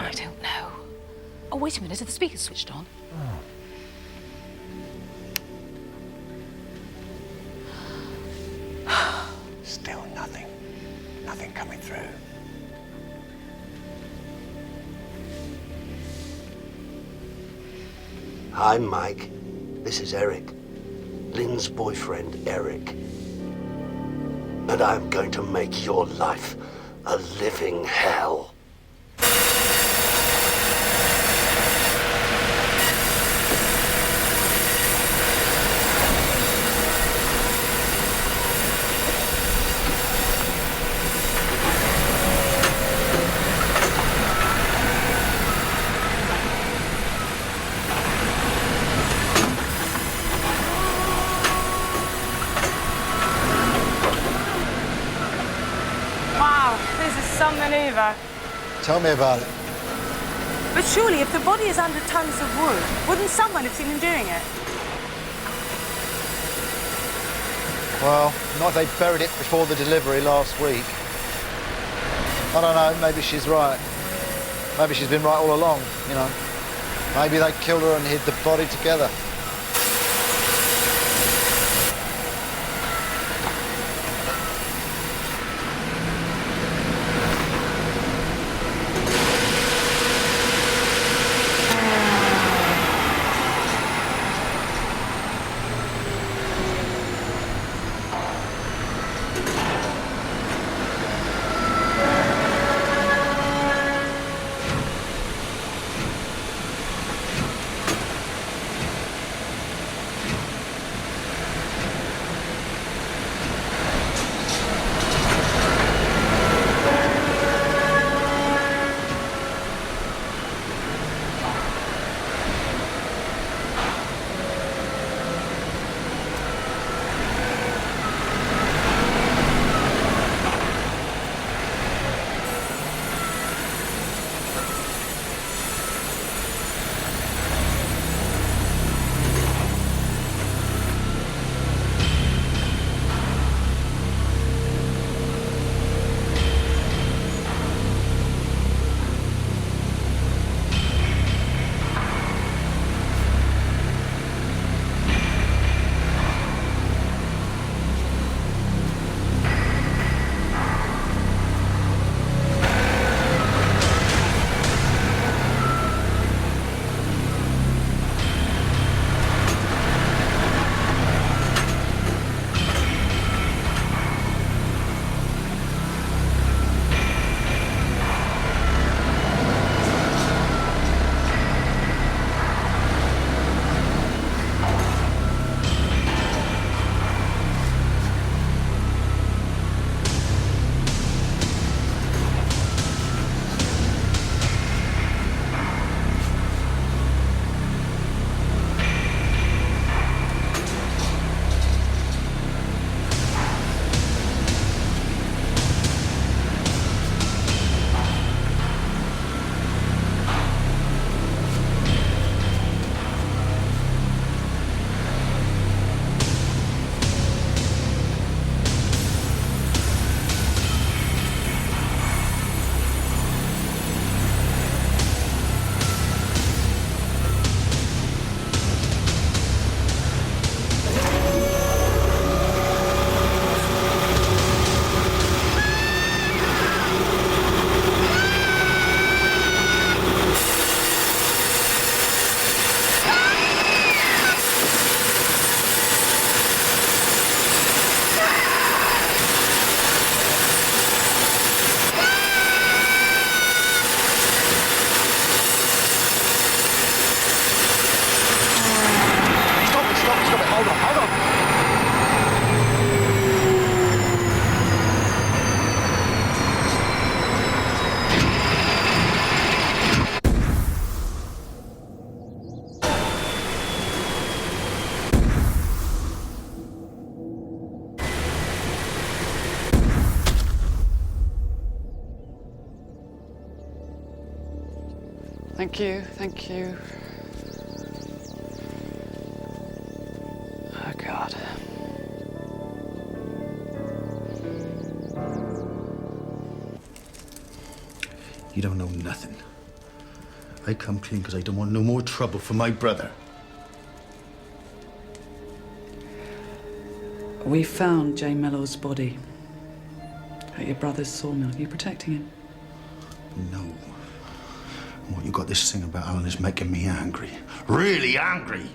I don't know. Oh, wait a minute, are the speakers switched on? Still nothing. Nothing coming through. Hi, Mike. This is Eric. Lynn's boyfriend, Eric. And I'm going to make your life a living hell. Some maneuver. Tell me about it. But surely, if the body is under tons of wood, wouldn't someone have seen him doing it? Well, not if they buried it before the delivery last week. I don't know, maybe she's right. Maybe she's been right all along, you know. Maybe they killed her and hid the body together. Thank you, thank you. Oh, God. You don't know nothing. I come clean because I don't want no more trouble for my brother. We found Jane Mellow's body at your brother's sawmill. Are you protecting him? No. What you got this thing about Alan is making me angry. Really angry.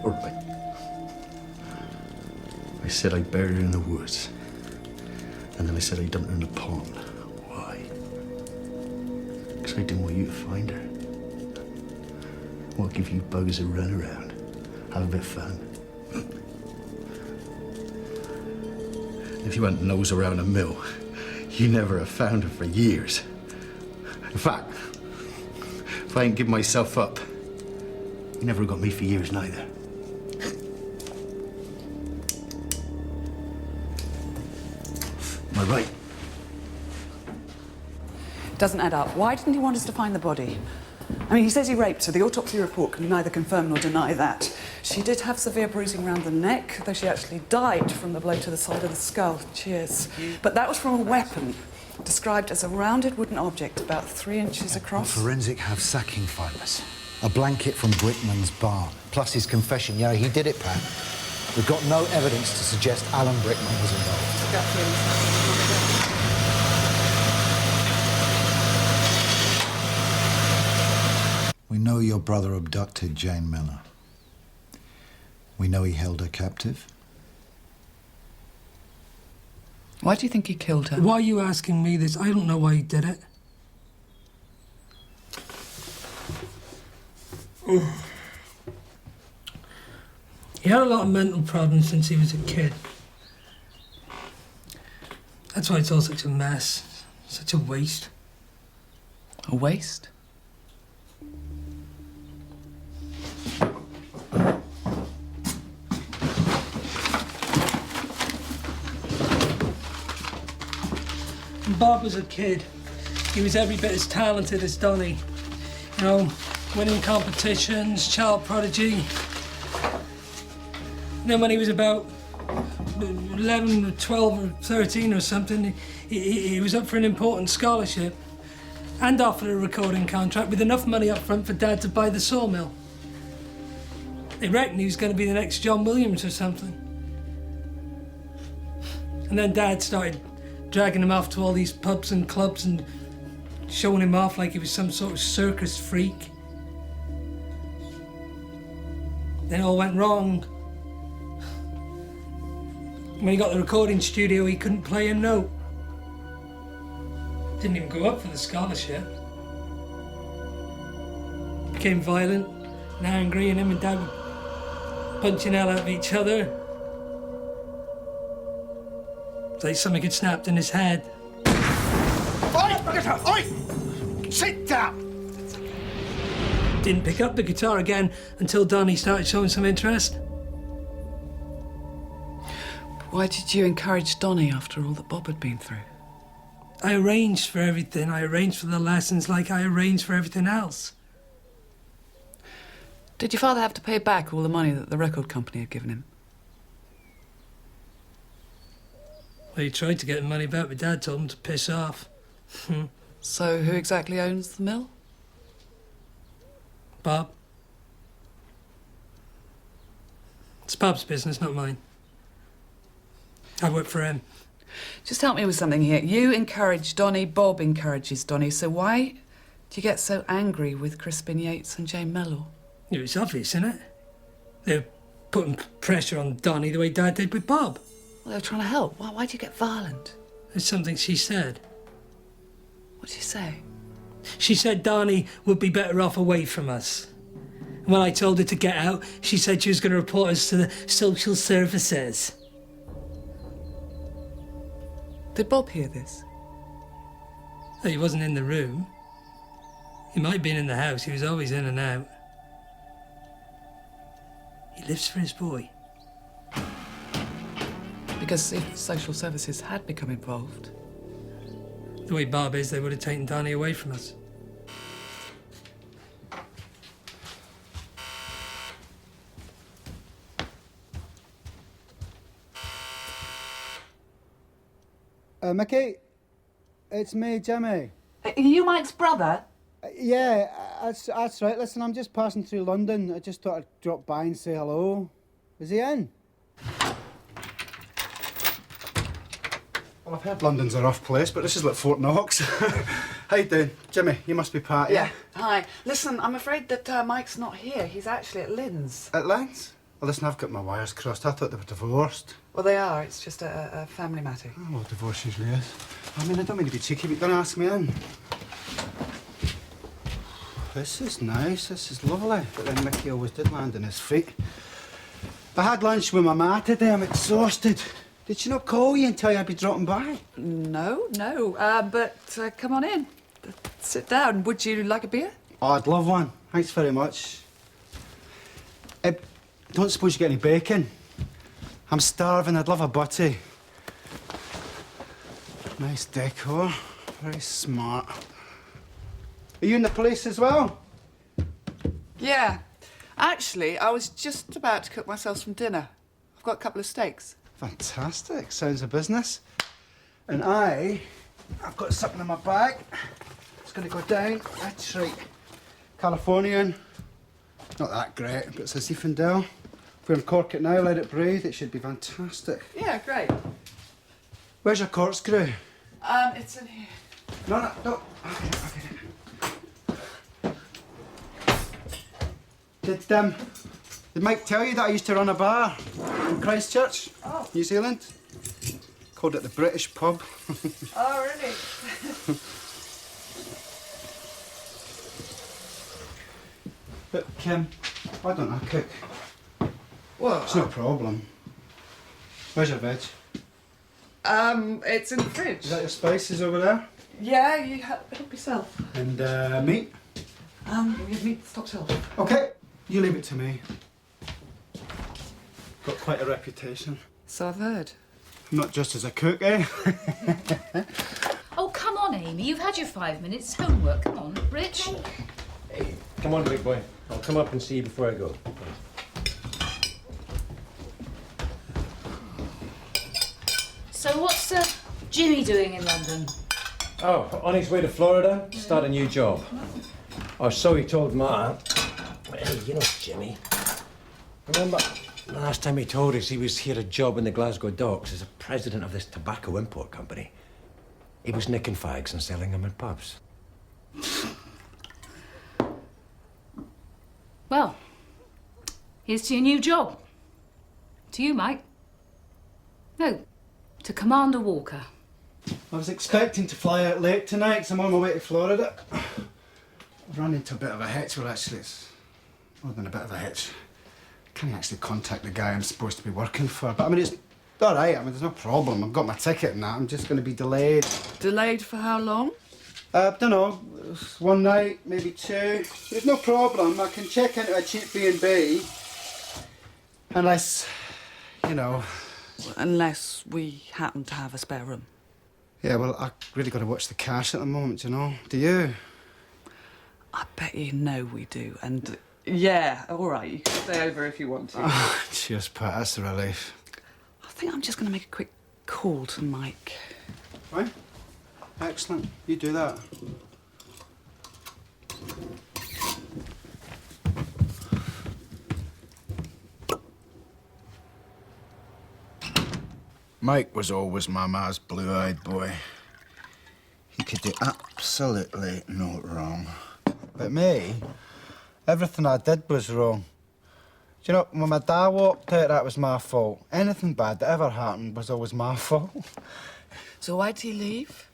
All right. I said I buried her in the woods. And then I said I dumped her in a pond. Why? Because I didn't want you to find her. I'll give you buggers a run around. Have a bit of fun. If you hadn't nosed around a mill, you never have found her for years. In fact, if I ain't give myself up, you never got me for years neither. Am I right? Doesn't add up. Why didn't he want us to find the body? I mean, he says he raped her. The autopsy report can neither confirm nor deny that. She did have severe bruising around the neck, though she actually died from the blow to the side of the skull. Cheers. But that was from a weapon, described as a rounded wooden object about 3 inches across. Forensic have sacking fibres. A blanket from Brickman's barn. Plus his confession. Yeah, he did it, Pat. We've got no evidence to suggest Alan Brickman was involved. Gut feeling. We know your brother abducted Jane Miller. We know he held her captive. Why do you think he killed her? Why are you asking me this? I don't know why he did it. He had a lot of mental problems since he was a kid. That's why it's all such a mess, such a waste. A waste? When Bob was a kid, he was every bit as talented as Donny. You know, winning competitions, child prodigy. And then when he was about 11 or 12 or 13 or something, he was up for an important scholarship and offered a recording contract with enough money up front for Dad to buy the sawmill. They reckoned he was going to be the next John Williams or something. And then Dad started dragging him off to all these pubs and clubs and showing him off like he was some sort of circus freak. Then it all went wrong. When he got the recording studio, he couldn't play a note. Didn't even go up for the scholarship. Became violent and angry, and him and Dad were punching hell out of each other. It's like something had snapped in his head. Oi! Sit down! Didn't pick up the guitar again until Donny started showing some interest. Why did you encourage Donny after all that Bob had been through? I arranged for everything. I arranged for the lessons like I arranged for everything else. Did your father have to pay back all the money that the record company had given him? Well, he tried to get the money back, but Dad told him to piss off. So who exactly owns the mill? Bob. It's Bob's business, not mine. I work for him. Just help me with something here. You encourage Donny, Bob encourages Donny, so why do you get so angry with Crispin Yates and Jane Mello? It's obvious, isn't it? They're putting pressure on Donny the way Dad did with Bob. Well, they were trying to help. Why do you get violent? It's something she said. What did she say? She said Donny would be better off away from us. And when I told her to get out, she said she was going to report us to the social services. Did Bob hear this? Well, he wasn't in the room. He might have been in the house. He was always in and out. He lives for his boy. Because if social services had become involved... The way Bob is, they would have taken Donny away from us. Mickey, it's me, Jimmy. Are you Mike's brother? Yeah, that's right. Listen, I'm just passing through London. I just thought I'd drop by and say hello. Is he in? Well, I've heard London's a rough place, but this is like Fort Knox. How you doing? Jimmy, you must be Pat, yeah? Hi. Listen, I'm afraid that Mike's not here. He's actually at Lynn's. At Lynn's? Well, listen, I've got my wires crossed. I thought they were divorced. Well, they are. It's just a family matter. Oh, well, divorce usually is. I mean, I don't mean to be cheeky, but don't ask me in. This is nice. This is lovely. But then Mickey always did land on his feet. I had lunch with my ma today. I'm exhausted. Did she not call you and tell you I'd be dropping by? No. But come on in. Sit down. Would you like a beer? Oh, I'd love one. Thanks very much. Don't suppose you get any bacon? I'm starving. I'd love a butty. Nice decor. Very smart. Are you in the police as well? Yeah. Actually, I was just about to cook myself some dinner. I've got a couple of steaks. Fantastic. Sounds of business. And I've got something in my bag. It's going to go down. That's right. Californian. Not that great, but it's a Zinfandel. If we uncork it now, let it breathe, it should be fantastic. Yeah, great. Where's your corkscrew? It's in here. No. Okay. Did Mike tell you that I used to run a bar in Christchurch, New Zealand? Called it the British Pub. Oh, really? But, why don't I cook? Well, It's no problem. Where's your veg? it's in the fridge. Is that your spices over there? Yeah, you help yourself. And meat? We have meat stock shelf. Okay, you leave it to me. Got quite a reputation. So I've heard. Not just as a cook, eh? Oh, come on, Amy. You've had your 5 minutes. Homework. Come on, Rich. Hey, come on, big boy. I'll come up and see you before I go. So what's Jimmy doing in London? Oh, on his way to Florida to start a new job. Or so he told Ma. Hey, you know Jimmy. Remember last time he told us he was here a job in the Glasgow docks as a president of this tobacco import company. He was nicking fags and selling them in pubs. Well, here's to your new job. To you, Mike. No, to Commander Walker. I was expecting to fly out late tonight, so I'm on my way to Florida. I've run into a bit of a hitch. Well, actually, it's more than a bit of a hitch. I can't actually contact the guy I'm supposed to be working for. But, I mean, it's all right. I mean, there's no problem. I've got my ticket and that. I'm just going to be delayed. Delayed for how long? Don't know. One night, maybe two. There's no problem. I can check into a cheap B&B. Unless, you know... Unless we happen to have a spare room. Yeah, well, I really got to watch the cash at the moment, you know. Do you? I bet you know we do. And yeah, all right, you can stay over if you want to. Oh, cheers, Pat. That's a relief. I think I'm just going to make a quick call to Mike. Right? Excellent. You do that. Mike was always my ma's blue-eyed boy. He could do absolutely no wrong. But me, everything I did was wrong. Do you know, when my dad walked out, that was my fault. Anything bad that ever happened was always my fault. So why'd he leave?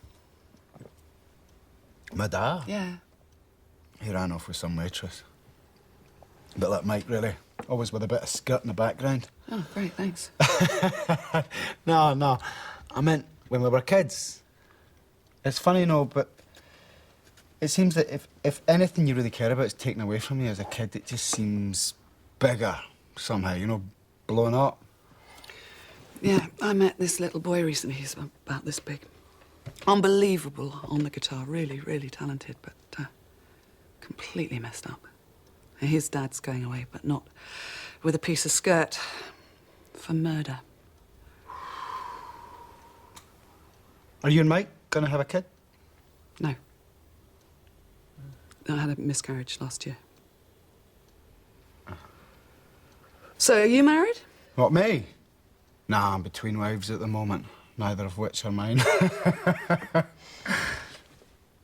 My dad? Yeah. He ran off with some waitress. A bit like Mike, really. Always with a bit of skirt in the background. Oh, great, thanks. No. I meant when we were kids. It's funny, you know, but it seems that if anything you really care about is taken away from you as a kid, it just seems bigger somehow, you know, blown up. Yeah, I met this little boy recently. He's about this big. Unbelievable on the guitar. Really, really talented, but completely messed up. His dad's going away, but not with a piece of skirt. For murder. Are you and Mike gonna have a kid? No. I had a miscarriage last year. So, are you married? What, me? Nah, I'm between wives at the moment, neither of which are mine.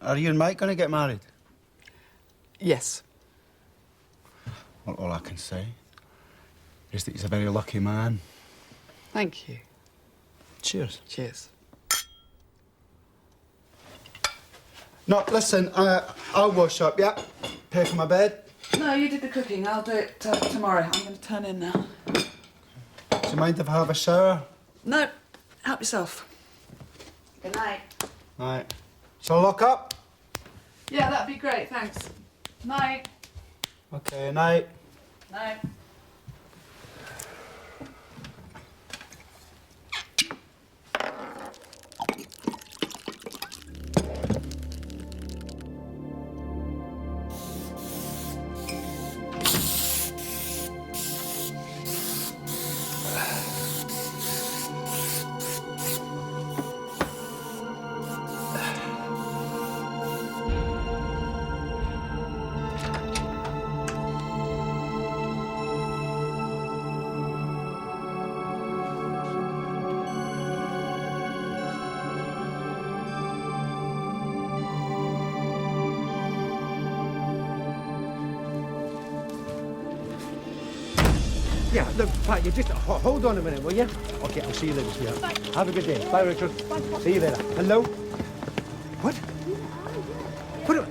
Are you and Mike gonna get married? Yes. Well, all I can say is that he's a very lucky man. Thank you. Cheers. Cheers. No, listen, I'll wash up, yeah? Pay for my bed. No, you did the cooking. I'll do it tomorrow. I'm going to turn in now. Do you mind if I have a shower? No, help yourself. Good night. Right. So lock up? Yeah, that'd be great, thanks. Night. Okay, night. Night. Yeah, look, Pat, you just hold on a minute, will you? Okay, I'll see you later, sweetheart. Have a good day. Bye, Richard. See you later. Hello? What? What?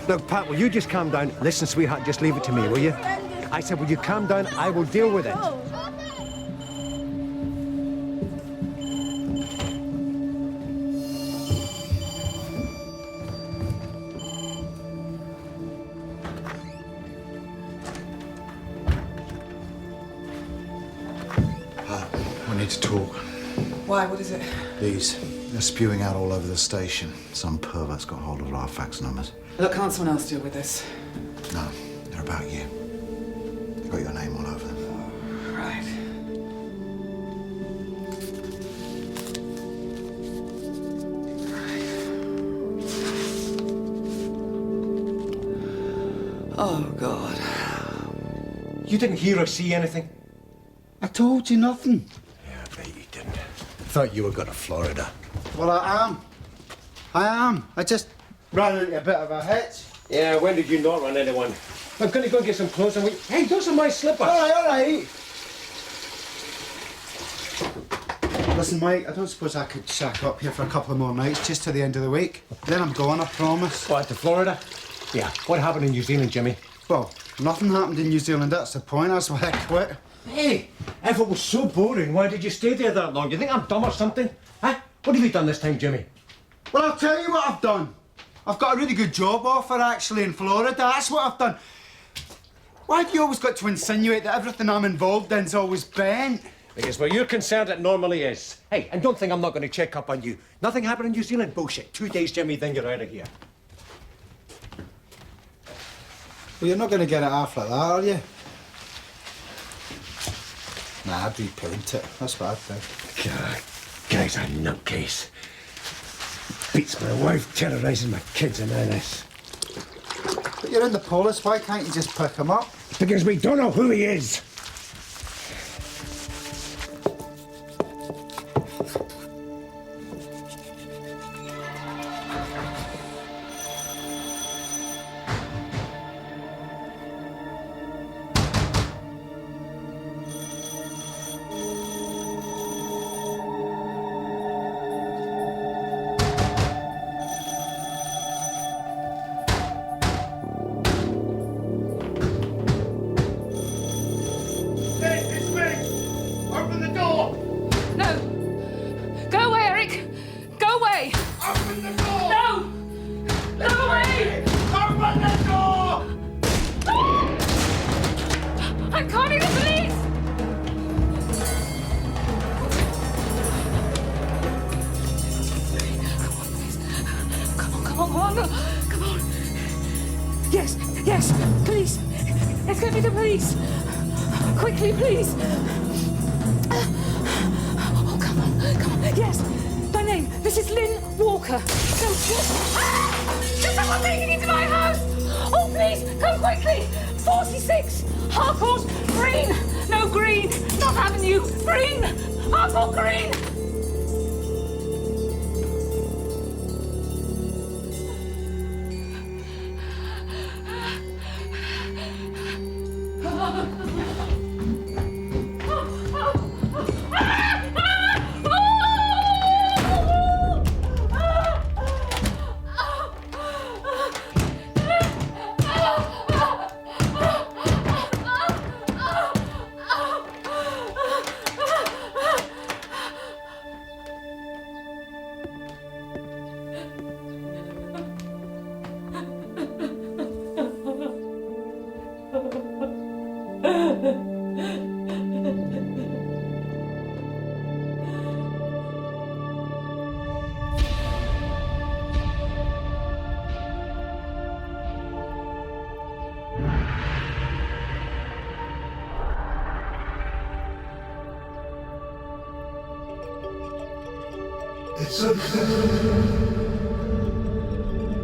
Look, Pat, will you just calm down? Listen, sweetheart, just leave it to me, will you? I said, will you calm down? I will deal with it. We need to talk. Why? What is it? They're spewing out all over the station. Some pervert's got hold of our fax numbers. Look, can't someone else deal with this? No, they're about you. They've got your name all over them. Right. Oh, God. You didn't hear or see anything? I told you nothing. Yeah, I bet you didn't. Thought you were going to Florida. Well, I am. I just ran into a bit of a hitch. Yeah, when did you not run into one? I'm going to go get some clothes and Hey, those are my slippers! All right. Listen, Mike, I don't suppose I could shack up here for a couple of more nights, just to the end of the week. Then I'm going, I promise. What, to Florida? Yeah. What happened in New Zealand, Jimmy? Well, nothing happened in New Zealand, that's the point. That's why I quit. Hey, if it was so boring, why did you stay there that long? You think I'm dumb or something? Huh? What have you done this time, Jimmy? Well, I'll tell you what I've done. I've got a really good job offer, actually, in Florida. That's what I've done. Why do you always got to insinuate that everything I'm involved in's always bent? Because where you're concerned, it normally is. Hey, and don't think I'm not going to check up on you. Nothing happened in New Zealand? Bullshit. 2 days, Jimmy, then you're out of here. Well, you're not going to get it off like that, are you? Nah, I'd repaint it. That's what I'd do. God, guy's a nutcase. Beats my wife terrorising my kids and all this. But you're in the police, why can't you just pick him up? Because we don't know who he is. Yes, please. Let's get me the police. Quickly, please. Oh, come on. Yes. My name. name. This is Lynn Walker. Don't There's someone breaking into my house! Oh, please, come quickly! 46 Harcourt Green! No, Green, not Avenue. Green! Harcourt Green! It's okay.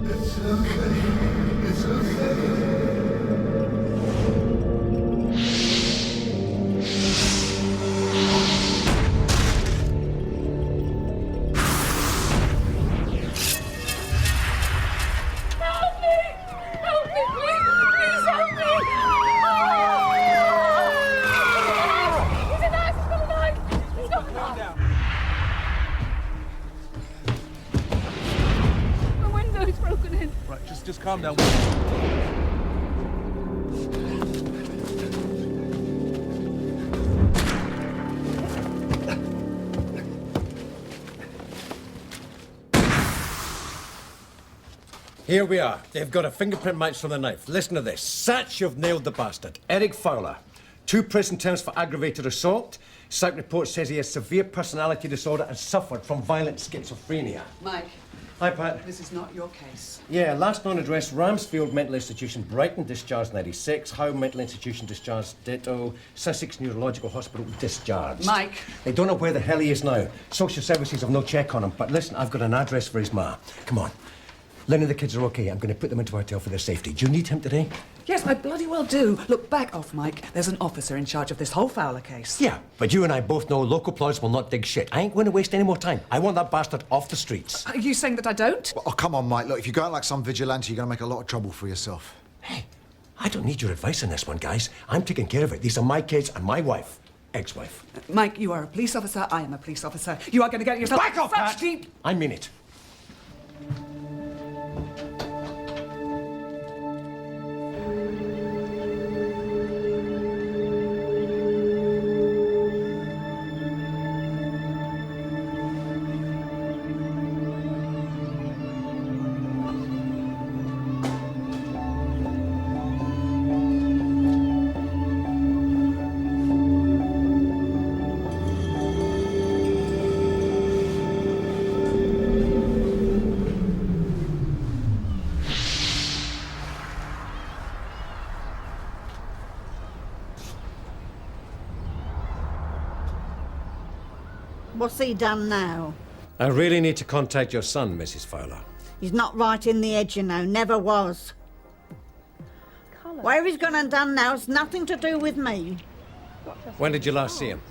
It's okay. It's okay. Just calm down. Here we are. They've got a fingerprint match from the knife. Listen to this. Satch, you've nailed the bastard. Eric Fowler. 2 prison terms for aggravated assault. Psych report says he has severe personality disorder and suffered from violent schizophrenia. Mike. Hi, Pat. This is not your case. Yeah, last known address, Ramsfield Mental Institution, Brighton, discharged 96. Howe Mental Institution, discharged ditto. Sussex Neurological Hospital, discharged. Mike. They don't know where the hell he is now. Social services have no check on him. But listen, I've got an address for his ma. Come on. Lynn and the kids are okay. I'm going to put them into a hotel for their safety. Do you need him today? Yes, I bloody well do. Look, back off, Mike. There's an officer in charge of this whole Fowler case. Yeah, but you and I both know local plods will not dig shit. I ain't going to waste any more time. I want that bastard off the streets. Are you saying that I don't? Oh, come on, Mike. Look, if you go out like some vigilante, you're going to make a lot of trouble for yourself. Hey, I don't need your advice on this one, guys. I'm taking care of it. These are my kids and my wife. Ex-wife. Mike, you are a police officer. I am a police officer. You are going to get yourself... Back off, Pat! I mean it. What's he done now? I really need to contact your son, Mrs. Fowler. He's not right in the edge, you know, never was. Where he's gone and done now has nothing to do with me. When did you last see him?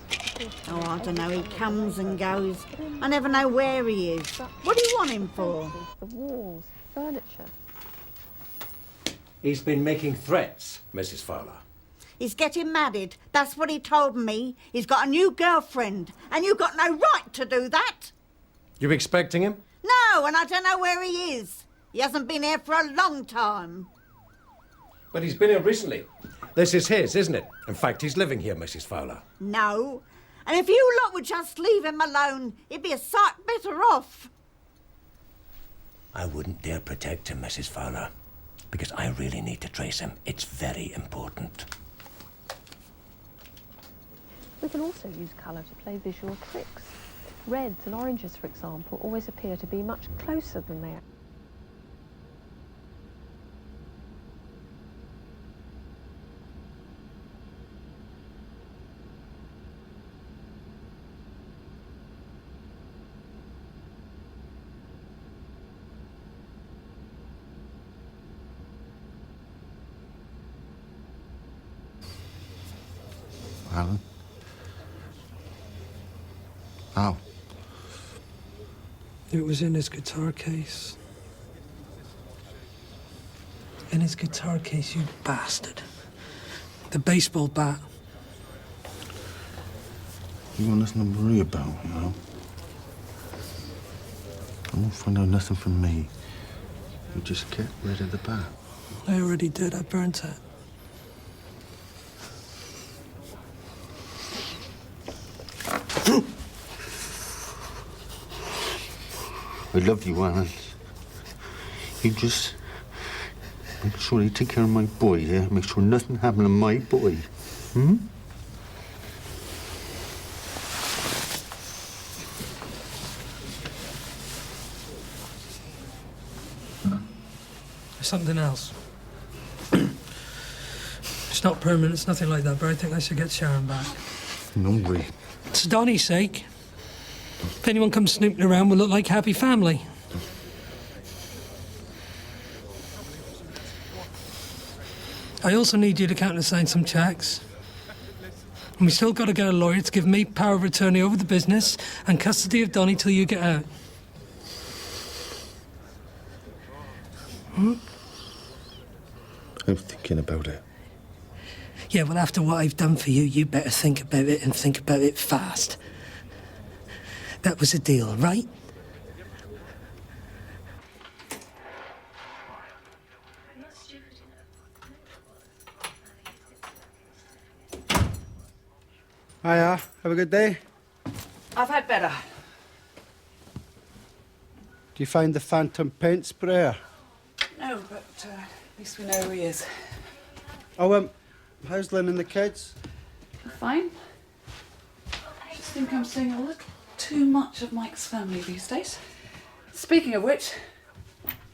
Oh, I don't know, he comes and goes. I never know where he is. What do you want him for? The walls, furniture. He's been making threats, Mrs. Fowler. He's getting married. That's what he told me. He's got a new girlfriend, and you've got no right to do that. You expecting him? No, and I don't know where he is. He hasn't been here for a long time. But he's been here recently. This is his, isn't it? In fact, he's living here, Mrs. Fowler. No. And if you lot would just leave him alone, he'd be a sight better off. I wouldn't dare protect him, Mrs. Fowler, because I really need to trace him. It's very important. We can also use colour to play visual tricks. Reds and oranges, for example, always appear to be much closer than they are. Alan. How? It was in his guitar case. In his guitar case, you bastard. The baseball bat. You got nothing to worry about, you know? I won't find out nothing from me. You just get rid of the bat. I already did. I burnt it. I love you, Alan. You just make sure you take care of my boy, yeah? Make sure nothing happened to my boy. Hmm? There's something else. It's not permanent, it's nothing like that, but I think I should get Sharon back. No way. It's Donnie's sake. If anyone comes snooping around, we'll look like a happy family. I also need you to countersign some checks. And we still got to get a lawyer to give me power of attorney over the business and custody of Donnie till you get out. Hmm? I'm thinking about it. Yeah, well, after what I've done for you, you better think about it and think about it fast. That was a deal, right? Hiya, have a good day. I've had better. Do you find the phantom paint sprayer? No, but at least we know who he is. Oh, how's Lynn and the kids? Fine. I just think I'm seeing a little too much of Mike's family these days. Speaking of which,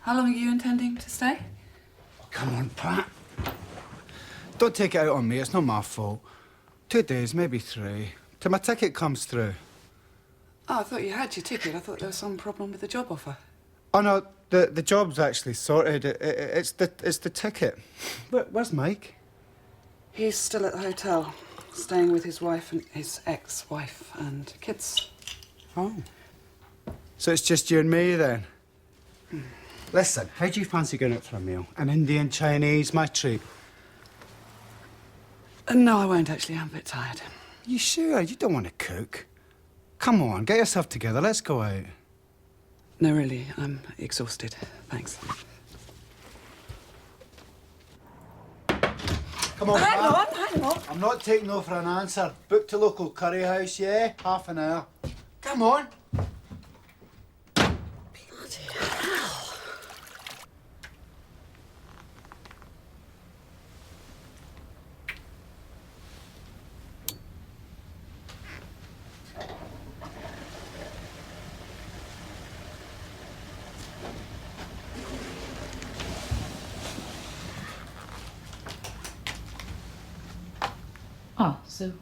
how long are you intending to stay? Come on, Pat. Don't take it out on me, it's not my fault. 2 days, maybe 3, till my ticket comes through. Oh, I thought you had your ticket. I thought there was some problem with the job offer. Oh no, the job's actually sorted. It's the ticket. Where's Mike? He's still at the hotel, staying with his wife and his ex-wife and kids. Oh. So it's just you and me then? Listen, how do you fancy going out for a meal? An Indian, Chinese, my treat. No, I won't actually. I'm a bit tired. You sure? You don't want to cook? Come on, get yourself together. Let's go out. No, really. I'm exhausted. Thanks. Come on, Hang Pat. on, hang on. I'm not taking no for an answer. Book to local curry house, yeah? Half an hour. Come on. Bloody hell. Ah, so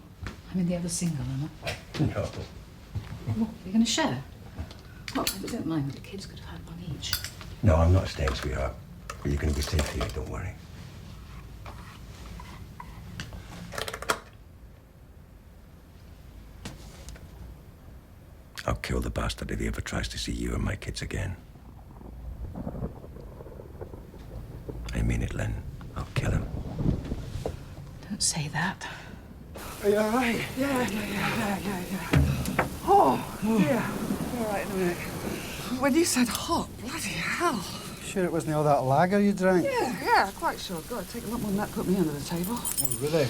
I'm in the other single, am I? No. What, you're going to share? Well, I don't mind, but the kids could have had one each. No, I'm not staying, sweetheart. But you're going to be safe here, don't worry. I'll kill the bastard if he ever tries to see you and my kids again. I mean it, Len. I'll kill him. Don't say that. Are you all right? Yeah. Oh, dear. All right in a minute. When you said hot, bloody hell. Sure it wasn't all that lager you drank? Yeah, quite sure. God, take a lot more than that put me under the table. Oh, really?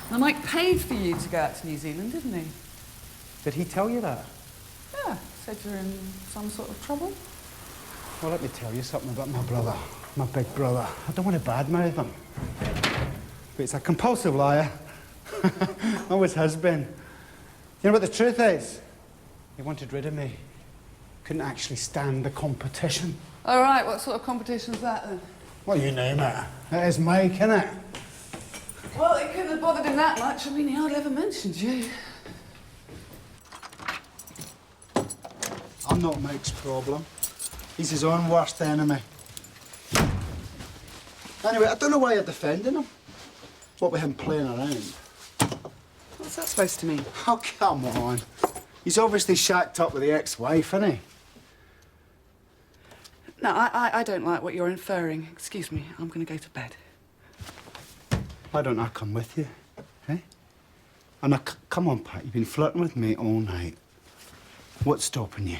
Now, Mike paid for you to go out to New Zealand, didn't he? Did he tell you that? Yeah, said you're in some sort of trouble. Well, let me tell you something about my brother, my big brother. I don't want to badmouth him, but he's a compulsive liar. Always has been. You know what the truth is? He wanted rid of me. Couldn't actually stand the competition. All right, what sort of competition's that then? Well, you name it. It is Mike, innit? Well, it couldn't have bothered him that much. I mean, he hardly ever mentioned you. I'm not Mike's problem. He's his own worst enemy. Anyway, I don't know why you're defending him. What with him playing around? What's that supposed to mean? Oh, come on. He's obviously shacked up with the ex-wife, isn't he? No, I don't like what you're inferring. Excuse me, I'm going to go to bed. Why don't I come with you, eh? And come on, Pat, you've been flirting with me all night. What's stopping you?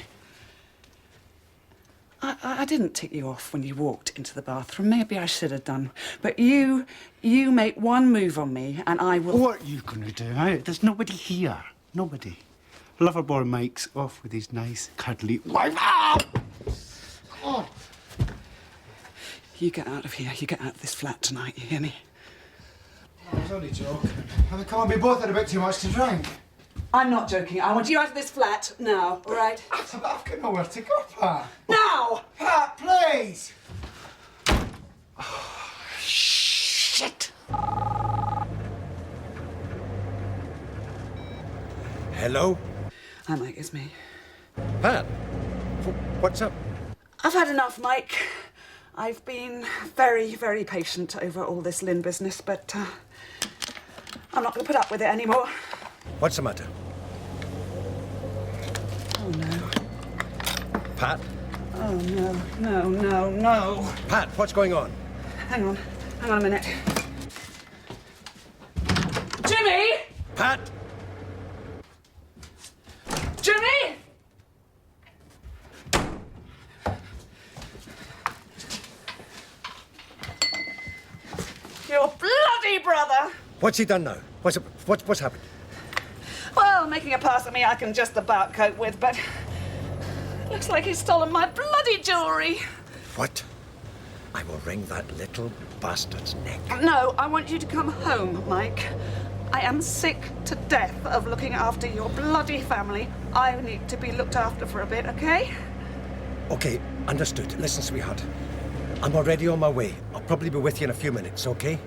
I didn't tick you off when you walked into the bathroom. Maybe I should have done. But you make one move on me and I will... What are you going to do, eh? There's nobody here. Nobody. Loverboy Mike's off with his nice, cuddly wife. Ah! Oh. You get out of here. You get out of this flat tonight, you hear me? I was only joking. I mean, come on, we both had a bit too much to drink. I'm not joking. I want you out of this flat now, all right? I've got nowhere to go, Pat. Now! Pat, please! Oh, shit! Hello? Hi, Mike, it's me. Pat? What's up? I've had enough, Mike. I've been very, very patient over all this Lynn business, but I'm not going to put up with it anymore. What's the matter? Oh, no. Pat? Oh, no. Pat, what's going on? Hang on a minute. Jimmy! Pat? Jimmy! Your bloody brother! What's he done now? What's happened? Well, making a pass at me I can just about cope with, but looks like he's stolen my bloody jewellery. What? I will wring that little bastard's neck. No, I want you to come home, Mike. I am sick to death of looking after your bloody family. I need to be looked after for a bit, okay? Okay, understood. Listen, sweetheart. I'm already on my way. I'll probably be with you in a few minutes, okay?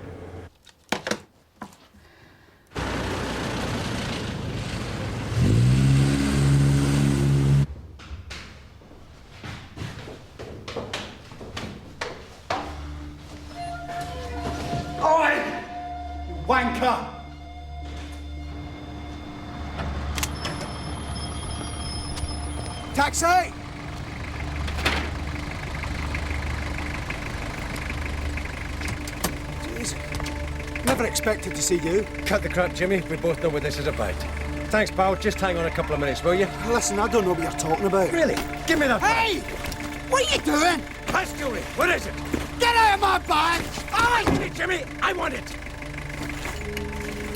Oi! You wanker! Taxi! Jeez. Never expected to see you. Cut the crap, Jimmy. We both know what this is about. Thanks, pal. Just hang on a couple of minutes, will you? Listen, I don't know what you're talking about. Really? Give me that Hey! What are you doing? Pass jewelry. What is it? Get out of my bag! Aye! Give it, Jimmy. I want it.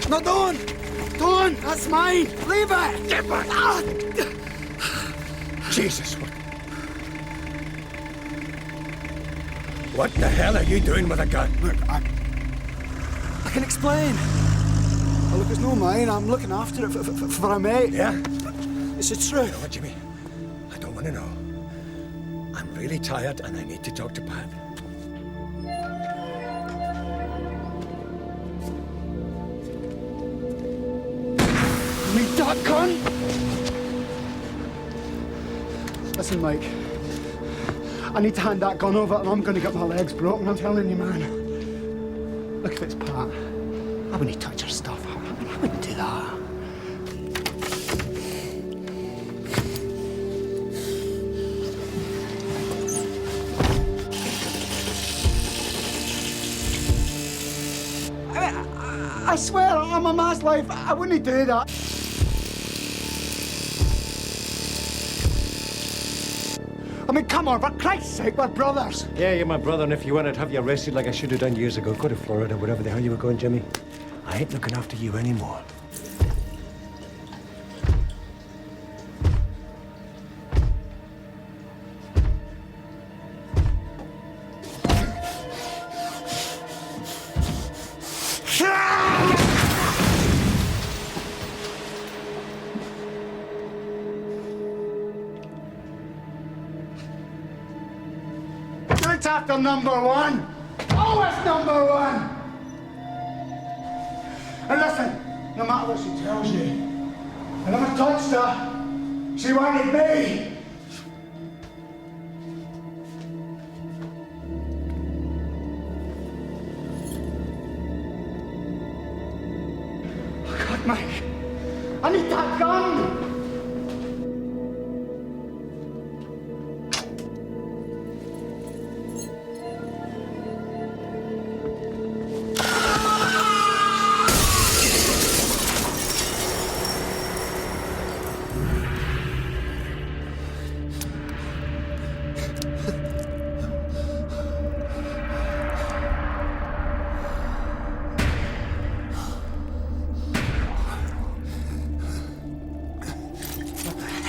No, don't! That's mine! Leave it! Get back! Ah! Jesus, what the hell are you doing with a gun? Look, I can explain. Oh, look, it's no mine. I'm looking after it for a mate. Yeah? It's the truth. No, Jimmy. I don't want to know. I'm really tired and I need to talk to Pat. Me duck cunt! Listen, Mike. I need to hand that gun over and I'm going to get my legs broken, I'm telling you, man. Look, if it's Pat, I wouldn't touch her stuff. I wouldn't do that. I swear, I'm a man's life. I wouldn't do that. I mean, come on, for Christ's sake, we're brothers. Yeah, you're my brother, and if you want, I'd have you arrested like I should have done years ago. Go to Florida, wherever the hell you were going, Jimmy. I ain't looking after you anymore. It's after number one. Always number one. And listen, no matter what she tells you, I never touched her. She wanted me. Mike! I need that gun!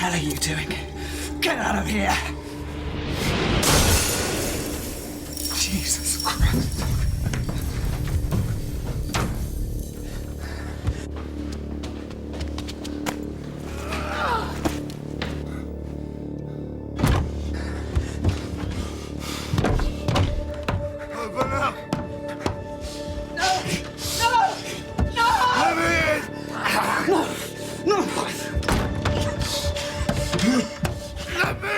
What are you doing? Get out of here! Jesus Christ. Open up! No! No! No! Let me in! No! No! Let me in!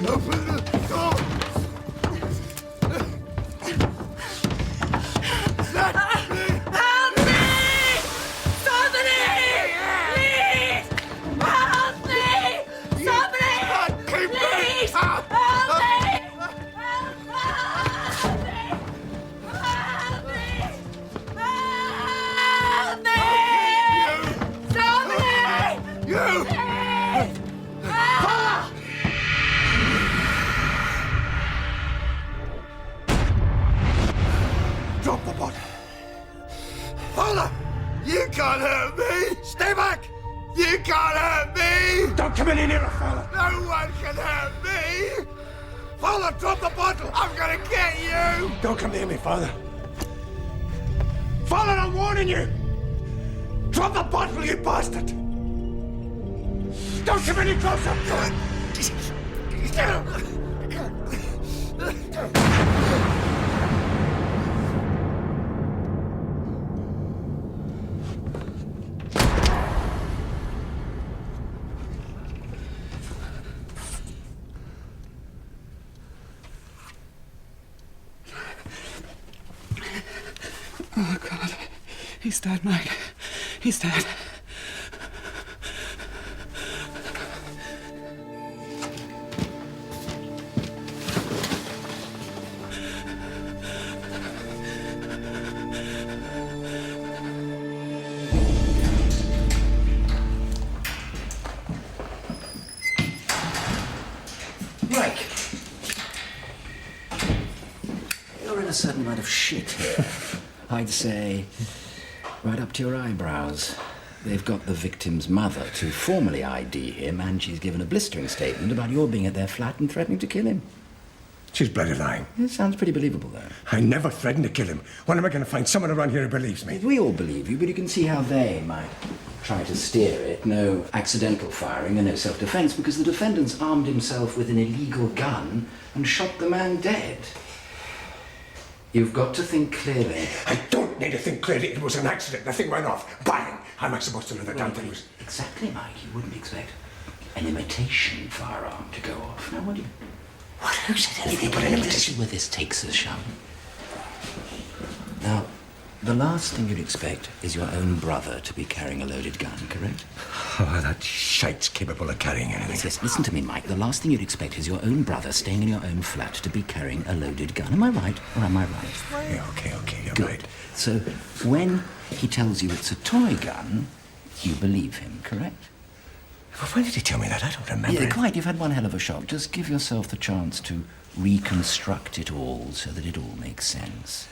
Open the door! Let me! Help me! Somebody! Please! Help me! Somebody! Keep Please! it out! Help me! Help me! Help me! Help me! Somebody! You! Please! Help! Drop the body! Father! You can't hurt me! Stay back! You can't hurt me! Don't come in here, fella. No one can hurt me! Father, drop the bottle! I'm gonna get you! Don't come near me, father. Father, I'm warning you. Drop the bottle, you bastard. Don't come any closer. Oh, God. He's dead, Mike. He's dead. Mike, you're in a certain amount of shit here. I'd say right up to your eyebrows. They've got the victim's mother to formally ID him, and she's given a blistering statement about your being at their flat and threatening to kill him. She's bloody lying. It sounds pretty believable, though. I never threatened to kill him. When am I going to find someone around here who believes me? We all believe you, but you can see how they might try to steer it. No accidental firing and no self-defense, because the defendant's armed himself with an illegal gun and shot the man dead. You've got to think clearly. I don't need to think clearly. It was an accident. The thing went off. Bang! How am I supposed to know the damn thing was... Exactly, Mike. You wouldn't expect an imitation firearm to go off. Now, would you? What? Who said anything about an imitation? This is where this takes us, shall we? Now, the last thing you'd expect is your own brother to be carrying a loaded gun, correct? Oh, that shite's capable of carrying anything. Yes, listen to me, Mike. The last thing you'd expect is your own brother staying in your own flat to be carrying a loaded gun. Am I right, or am I right? Yeah, okay, you're Good. right. So, when he tells you it's a toy gun, you believe him, correct? Well, when did he tell me that? I don't remember. Yeah, quite. You've had one hell of a shock. Just give yourself the chance to reconstruct it all so that it all makes sense.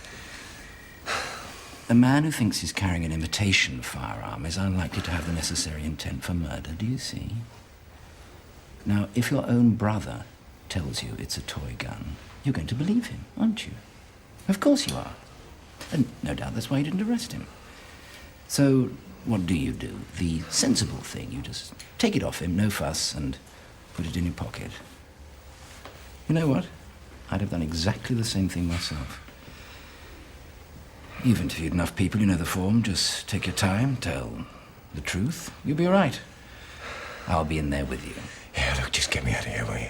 A man who thinks he's carrying an imitation firearm is unlikely to have the necessary intent for murder, do you see? Now, if your own brother tells you it's a toy gun, you're going to believe him, aren't you? Of course you are. And no doubt that's why you didn't arrest him. So, what do? The sensible thing, you just take it off him, no fuss, and put it in your pocket. You know what? I'd have done exactly the same thing myself. You've interviewed enough people, you know the form. Just take your time, tell the truth. You'll be all right. I'll be in there with you. Yeah, look, just get me out of here, will you?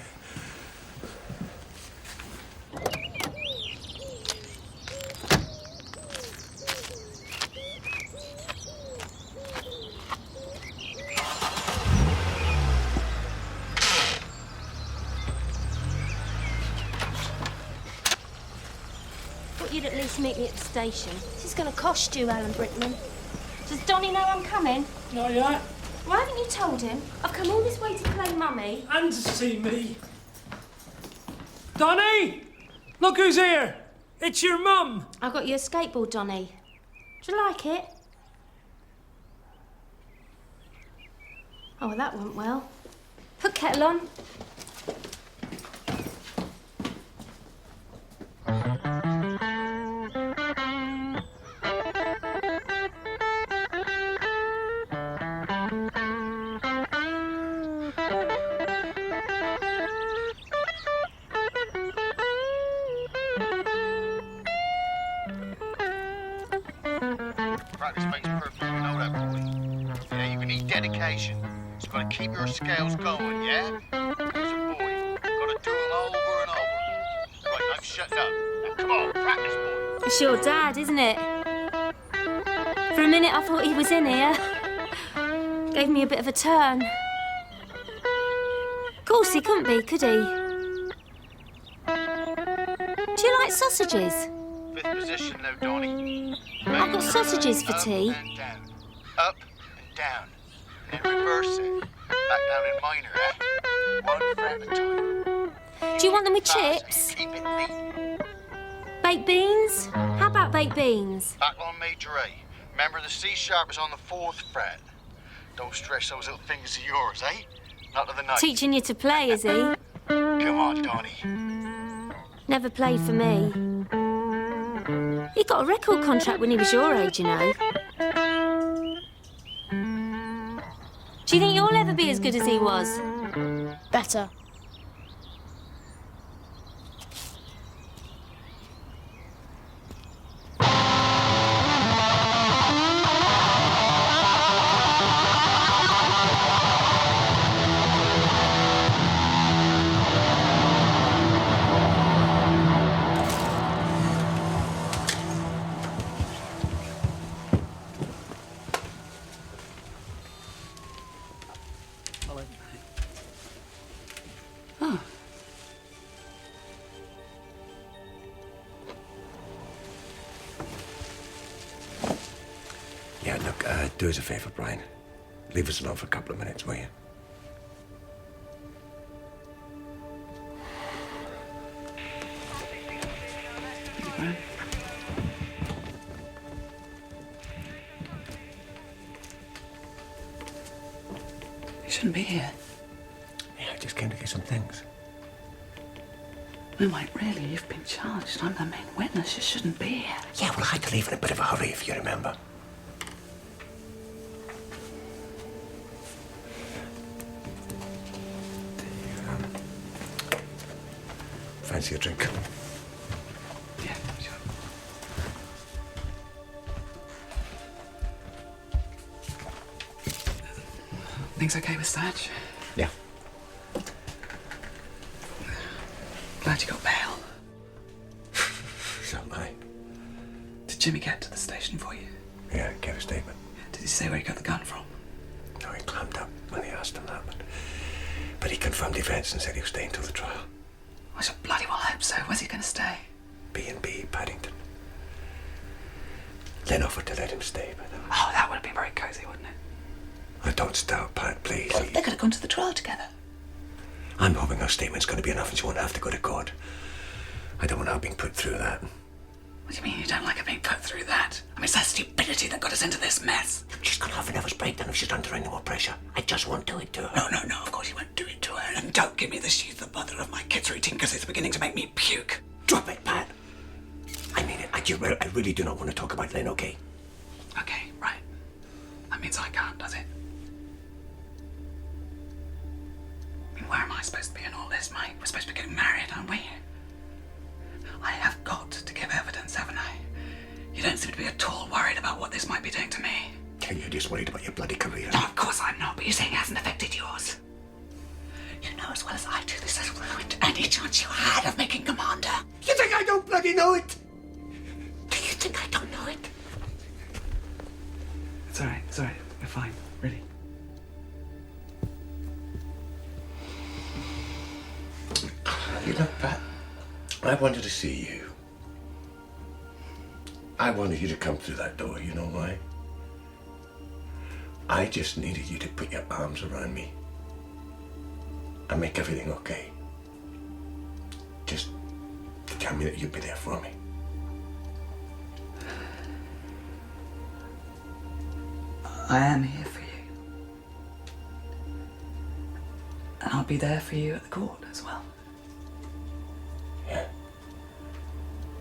Thought you'd at least meet me at the station. This is going to cost you, Alan Brickman. Does Donnie know I'm coming? Not yet. Why haven't you told him? I've come all this way to play mummy. And to see me. Donnie! Look who's here! It's your mum! I got you a skateboard, Donnie. Do you like it? Oh, well, that went well. Put kettle on. Practice makes perfect, you know that, boy. Yeah, you need dedication. So you gotta keep your scales going, yeah? Here's a boy. Gotta do them over and over. Right, I'm shutting up. Now come on, practice, boy. It's your dad, isn't it? For a minute I thought he was in here. Gave me a bit of a turn. Of course he couldn't be, could he? Do you like sausages? Fifth position now, Donnie. I've got sausages for tea. Up and down. Up and down. And then reverse it. Back down in minor, eh? One fret at a time. Do you want them with Fast. chips? Keep it neat. Baked beans? How about baked beans? Back on major A. Remember the C sharp is on the 4th fret. Don't stretch those little fingers of yours, eh? Not to the knife. Teaching you to play, is he? Come on, Donnie. Never played for me. He got a record contract when he was your age, you know. Do you think you'll ever be as good as he was? Better. Oh. Yeah, look, do us a favour, Brian. Leave us alone for a couple of minutes, will you? You shouldn't be here. Yeah, I just came to get some things. No, mate, really, you've been charged. I'm the main witness. You shouldn't be here. Yeah, well, I had to leave in a bit of a hurry, if you remember. Fancy a drink? Yeah, sure. Things okay with Satch? Yeah. Glad you got bail. So am I. Did Jimmy get to the station for you? Yeah, get a statement. Did he say where he got the gun from? No, he clammed up when they asked him that, but he confirmed the events and said he was staying till the trial. I should bloody well hope so. Where's he going to stay? B&B, Paddington. Len offered to let him stay, but... Oh, that would have been very cosy, wouldn't it? Oh, don't start, Pat, please. Well, they could have gone to the trial together. I'm hoping our statement's going to be enough and she won't have to go to court. I don't want her being put through that. What do you mean you don't like her being put through that? I mean, it's that stupidity that got us into this mess. She's going to have a nervous breakdown if she's under any more pressure. I just won't do it to her. No, of course you won't do it to her. And don't give me this use the bother of my kids' routine because it's beginning to make me puke. Drop it, Pat. I mean it. I really do not want to talk about Len, okay? Okay, right. That means I can't, does it? I mean, where am I supposed to be in all this, mate? We're supposed to be getting married, aren't we? I have got to give evidence, haven't I? You don't seem to be at all worried about what this might be doing to me. Yeah, you're just worried about your bloody career. No, of course I'm not, but you're saying it hasn't affected yours. You know as well as I do this has ruined any chance you had of making commander. You think I don't bloody know it? Do you think I don't know it? It's all right, we're fine, really. You know, Pat, I wanted to see you. I wanted you to come through that door, you know why? I just needed you to put your arms around me and make everything okay. Just to tell me that you'd be there for me. I am here for you. And I'll be there for you at the court as well. Yeah.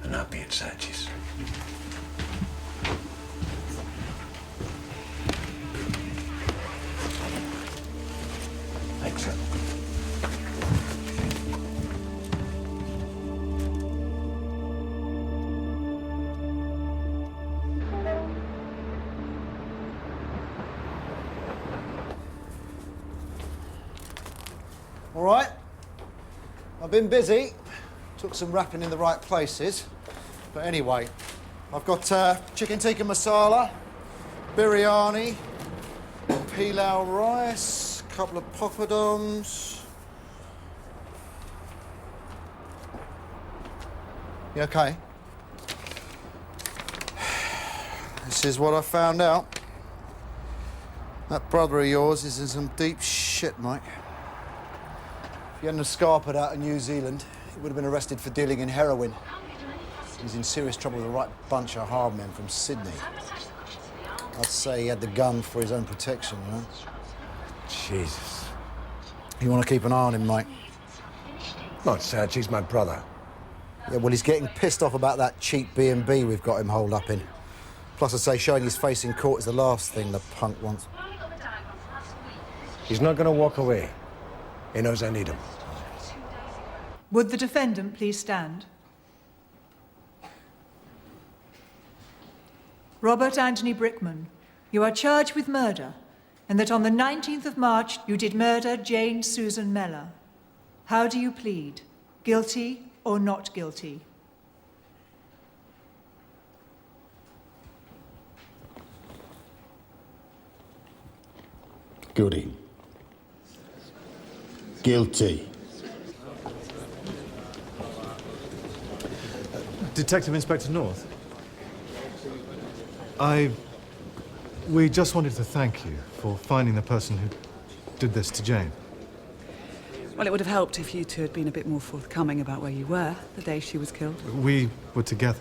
And I'll be at Satch's. Thanks, sir. All right. I've been busy. Took some wrapping in the right places. But anyway, I've got chicken tikka masala, biryani, pilau rice, a couple of poppadoms. You okay? This is what I found out. That brother of yours is in some deep shit, Mike. If he hadn't scarpered out of New Zealand, he would have been arrested for dealing in heroin. He's in serious trouble with the right bunch of hard men from Sydney. I'd say he had the gun for his own protection, you know? Jesus. You want to keep an eye on him, Mike? Not Satch, he's my brother. Yeah, well, he's getting pissed off about that cheap B&B we've got him holed up in. Plus, I'd say showing his face in court is the last thing the punk wants. He's not going to walk away. He knows I need him. Would the defendant please stand? Robert Anthony Brickman, you are charged with murder, and that on the 19th of March you did murder Jane Susan Mellor. How do you plead? Guilty or not guilty? Guilty. Guilty. Detective Inspector North. We just wanted to thank you for finding the person who did this to Jane. Well, it would have helped if you two had been a bit more forthcoming about where you were the day she was killed. We were together.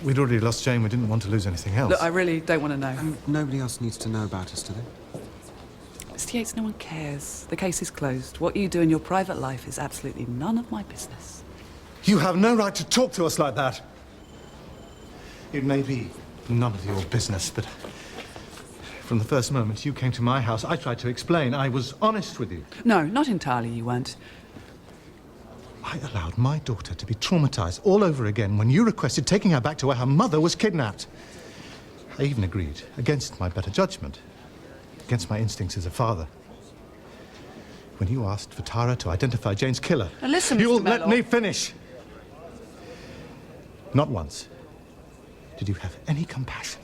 We'd already lost Jane. We didn't want to lose anything else. Look, I really don't want to know. Nobody else needs to know about us, do they? Mr. Yates, no one cares. The case is closed. What you do in your private life is absolutely none of my business. You have no right to talk to us like that. It may be none of your business, but from the first moment you came to my house, I tried to explain. I was honest with you. No, not entirely, you weren't. I allowed my daughter to be traumatized all over again when you requested taking her back to where her mother was kidnapped. I even agreed, against my better judgment, against my instincts as a father. When you asked for Tara to identify Jane's killer, Now listen, you'll Mr. let Mellor. me finish. Not once did you have any compassion.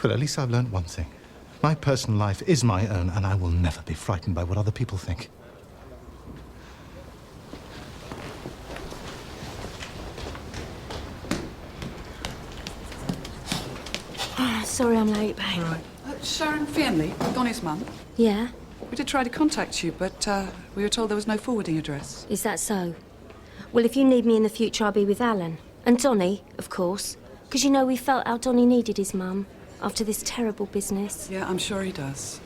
Well, at least I've learned one thing. My personal life is my own, and I will never be frightened by what other people think. Sorry I'm late, babe. All right. Sharon Fionley, Donnie's mum. Yeah? We did try to contact you, but we were told there was no forwarding address. Is that so? Well, if you need me in the future, I'll be with Alan. And Donnie, of course. Because, you know, we felt how Donnie needed his mum after this terrible business. Yeah, I'm sure he does.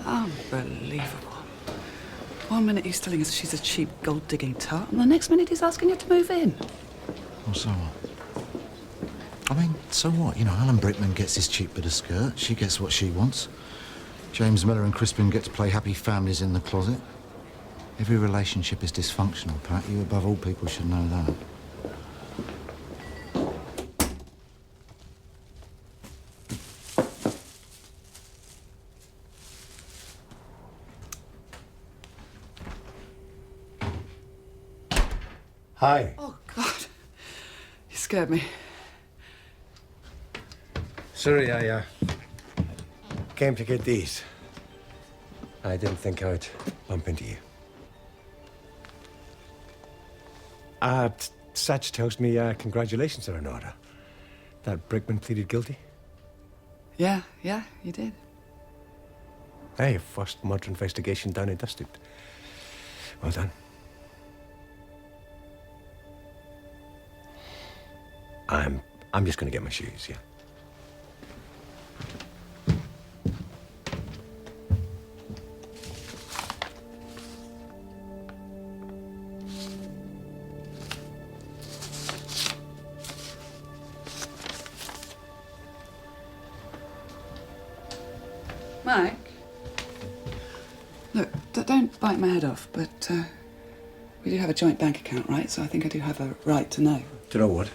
Unbelievable. 1 minute he's telling us she's a cheap gold-digging tart, and the next minute he's asking her to move in. Well, so what? I mean, so what? You know, Alan Brickman gets his cheap bit of skirt. She gets what she wants. James Miller and Crispin get to play happy families in the closet. Every relationship is dysfunctional, Pat. You, above all people, should know that. Hi. Oh, God. You scared me. Sorry, I came to get these. I didn't think I'd bump into you. Satch tells me congratulations are in order. That Brickman pleaded guilty. Yeah, you did. Hey, first murder investigation done and dusted. Well done. I'm just gonna get my shoes, yeah? Mike? Look, don't bite my head off, but we do have a joint bank account, right? So I think I do have a right to know. To know what?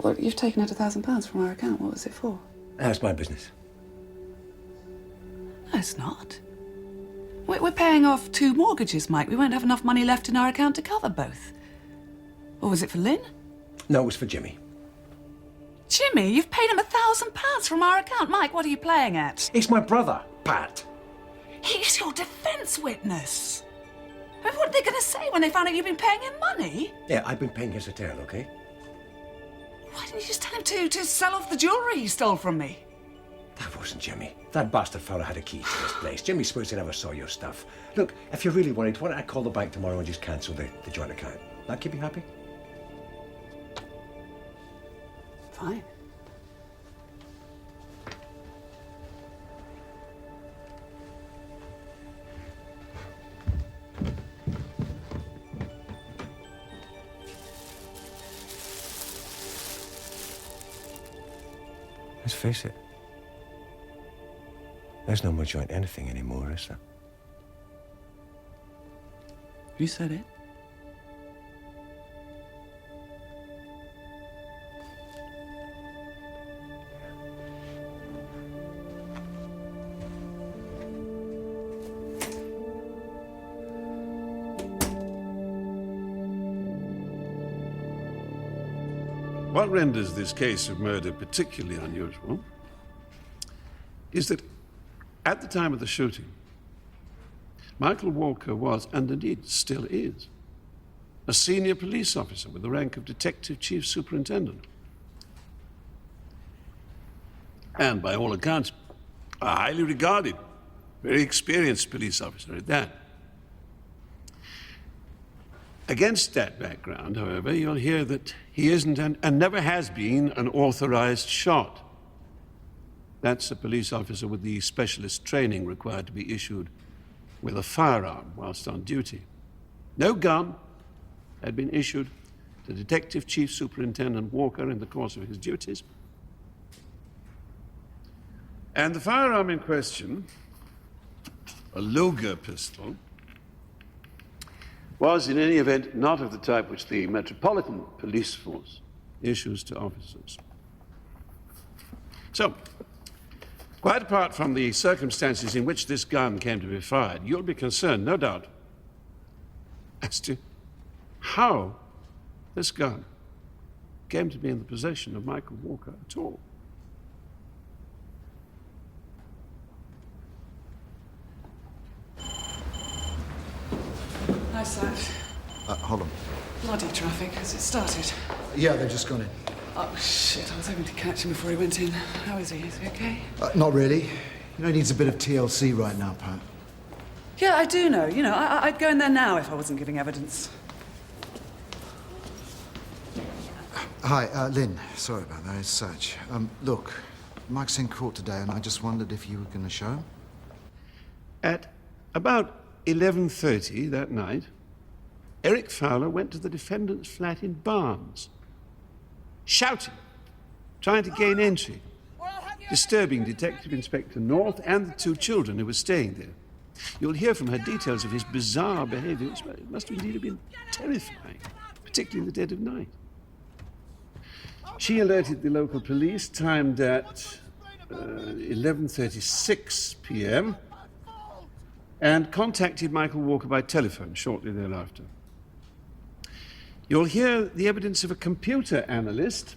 Well, you've taken out £1,000 from our account. What was it for? That's my business. No, it's not. We're paying off 2 mortgages, Mike. We won't have enough money left in our account to cover both. Or was it for Lynn? No, it was for Jimmy. Jimmy, you've paid him £1,000 from our account. Mike, what are you playing at? He's my brother, Pat. He's your defence witness. I mean, what are they going to say when they find out you've been paying him money? Yeah, I've been paying his hotel, okay? Why didn't you just tell him to sell off the jewellery he stole from me? That wasn't Jimmy. That bastard fella had a key to this place. Jimmy swears he never saw your stuff. Look, if you're really worried, why don't I call the bank tomorrow and just cancel the joint account? That keep you happy? Fine. Let's face it. There's no more joint anything anymore, is there? You said it. What renders this case of murder particularly unusual is that at the time of the shooting, Michael Walker was, and indeed still is, a senior police officer with the rank of Detective Chief Superintendent. And by all accounts, a highly regarded, very experienced police officer at that. Against that background, however, you'll hear that he isn't and never has been an authorized shot. That's a police officer with the specialist training required to be issued with a firearm whilst on duty. No gun had been issued to Detective Chief Superintendent Walker in the course of his duties. And the firearm in question, a Luger pistol, was in any event not of the type which the Metropolitan Police Force issues to officers. So, quite apart from the circumstances in which this gun came to be fired, you'll be concerned, no doubt, as to how this gun came to be in the possession of Michael Walker at all. Hi, Satch. Hold on. Bloody traffic. Has it started? Yeah, they've just gone in. Oh, shit. I was hoping to catch him before he went in. How is he? Is he okay? Not really. You know, he needs a bit of TLC right now, Pat. Yeah, I do know. You know, I'd go in there now if I wasn't giving evidence. Hi, Lynn. Sorry about that. It's Satch. Look, Mike's in court today, and I just wondered if you were going to show him? At about 11:30 that night, Eric Fowler went to the defendant's flat in Barnes, shouting, trying to gain entry, disturbing Detective Inspector North and the 2 children who were staying there. You'll hear from her details of his bizarre behaviour. It must indeed have been terrifying, particularly in the dead of night. She alerted the local police, timed at 11:36 p.m., and contacted Michael Walker by telephone shortly thereafter. You'll hear the evidence of a computer analyst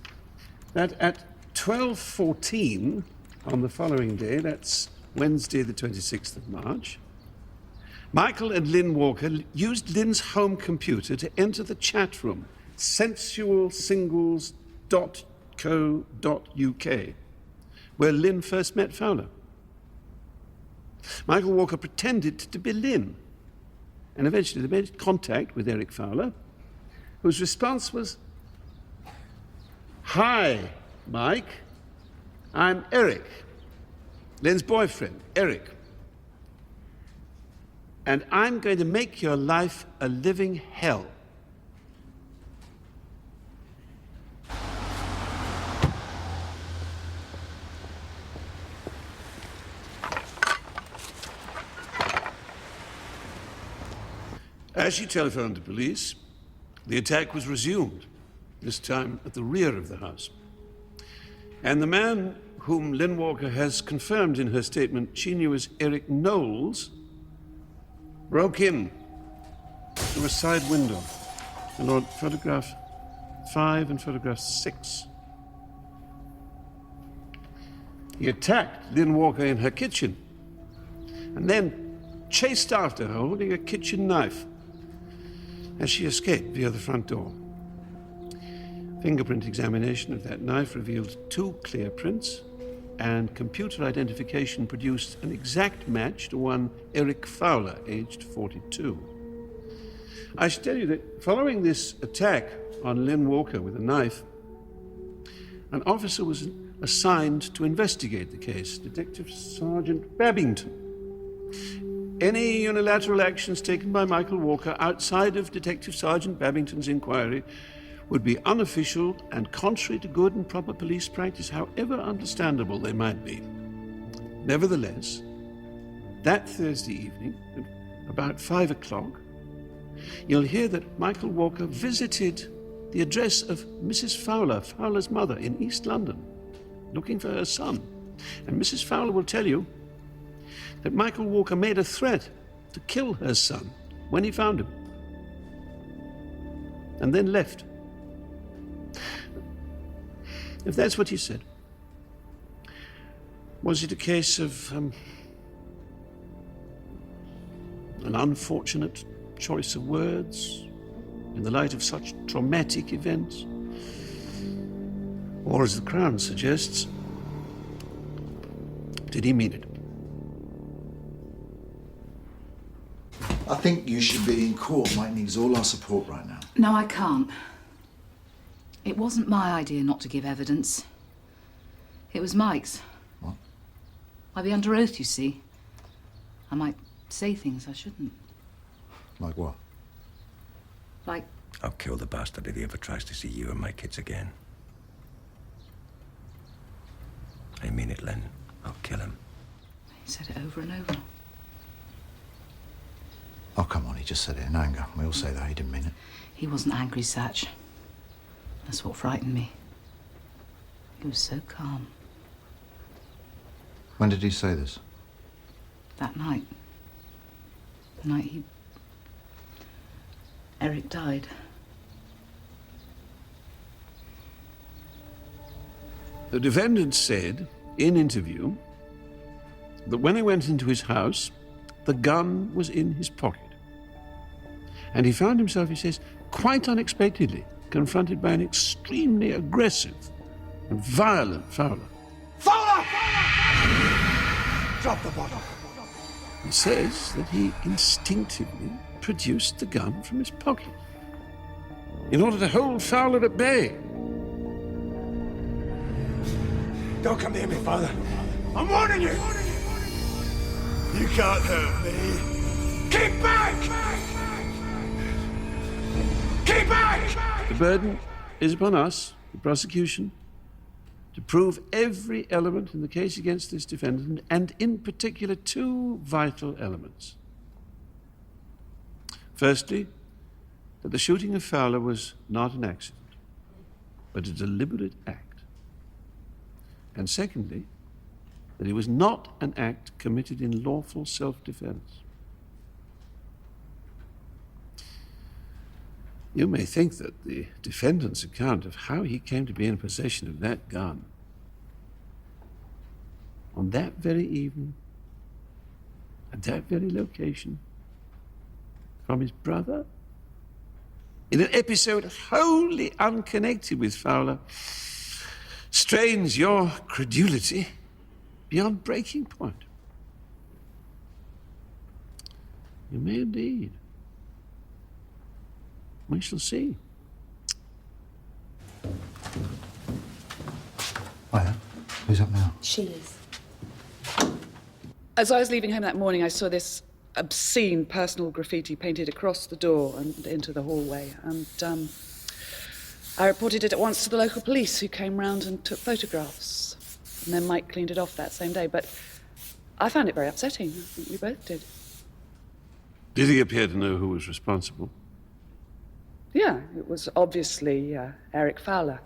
that at 12:14 on the following day, that's Wednesday the 26th of March, Michael and Lynn Walker used Lynn's home computer to enter the chat room, sensualsingles.co.uk, where Lynn first met Fowler. Michael Walker pretended to be Lynn, and eventually they made contact with Eric Fowler, whose response was, "Hi, Mike. I'm Eric, Lynn's boyfriend, Eric. And I'm going to make your life a living hell." As she telephoned the police, the attack was resumed, this time at the rear of the house. And the man whom Lynn Walker has confirmed in her statement she knew as Eric Knowles broke in through a side window and on photograph 5 and photograph 6. He attacked Lynn Walker in her kitchen and then chased after her holding a kitchen knife as she escaped via the front door. Fingerprint examination of that knife revealed 2 clear prints, and computer identification produced an exact match to one Eric Fowler, aged 42. I should tell you that following this attack on Lynn Walker with a knife, an officer was assigned to investigate the case, Detective Sergeant Babington. Any unilateral actions taken by Michael Walker outside of Detective Sergeant Babington's inquiry would be unofficial and contrary to good and proper police practice, however understandable they might be. Nevertheless, that Thursday evening, at about 5 o'clock, you'll hear that Michael Walker visited the address of Mrs. Fowler, Fowler's mother, in East London, looking for her son. And Mrs. Fowler will tell you that Michael Walker made a threat to kill her son when he found him, and then left. If that's what he said, was it a case of an unfortunate choice of words in the light of such traumatic events? Or, as the Crown suggests, did he mean it? I think you should be in court. Mike needs all our support right now. No, I can't. It wasn't my idea not to give evidence. It was Mike's. What? I'd be under oath, you see. I might say things I shouldn't. Like what? Like... I'll kill the bastard if he ever tries to see you and my kids again. I mean it, Len. I'll kill him. He said it over and over. Oh, come on, he just said it in anger. We all say that. He didn't mean it. He wasn't angry, Satch. That's what frightened me. He was so calm. When did he say this? That night. The night Eric died. The defendant said, in interview, that when he went into his house, the gun was in his pocket. And he found himself, he says, quite unexpectedly, confronted by an extremely aggressive and violent Fowler. Fowler! Drop the bottle. He says that he instinctively produced the gun from his pocket in order to hold Fowler at bay. Don't come near me, Father. I'm warning you. You can't hurt me. Keep back! Keep back! The burden is upon us, the prosecution, to prove every element in the case against this defendant, and in particular two vital elements. Firstly, that the shooting of Fowler was not an accident, but a deliberate act. And secondly, that it was not an act committed in lawful self-defense. You may think that the defendant's account of how he came to be in possession of that gun on that very evening, at that very location, from his brother, in an episode wholly unconnected with Fowler, strains your credulity beyond breaking point. You may indeed. We shall see. Hiya. Who's up now? She is. As I was leaving home that morning, I saw this obscene personal graffiti painted across the door and into the hallway. And I reported it at once to the local police, who came round and took photographs. And then Mike cleaned it off that same day. But I found it very upsetting. I think we both did. Did he appear to know who was responsible? Yeah, it was obviously Eric Fowler,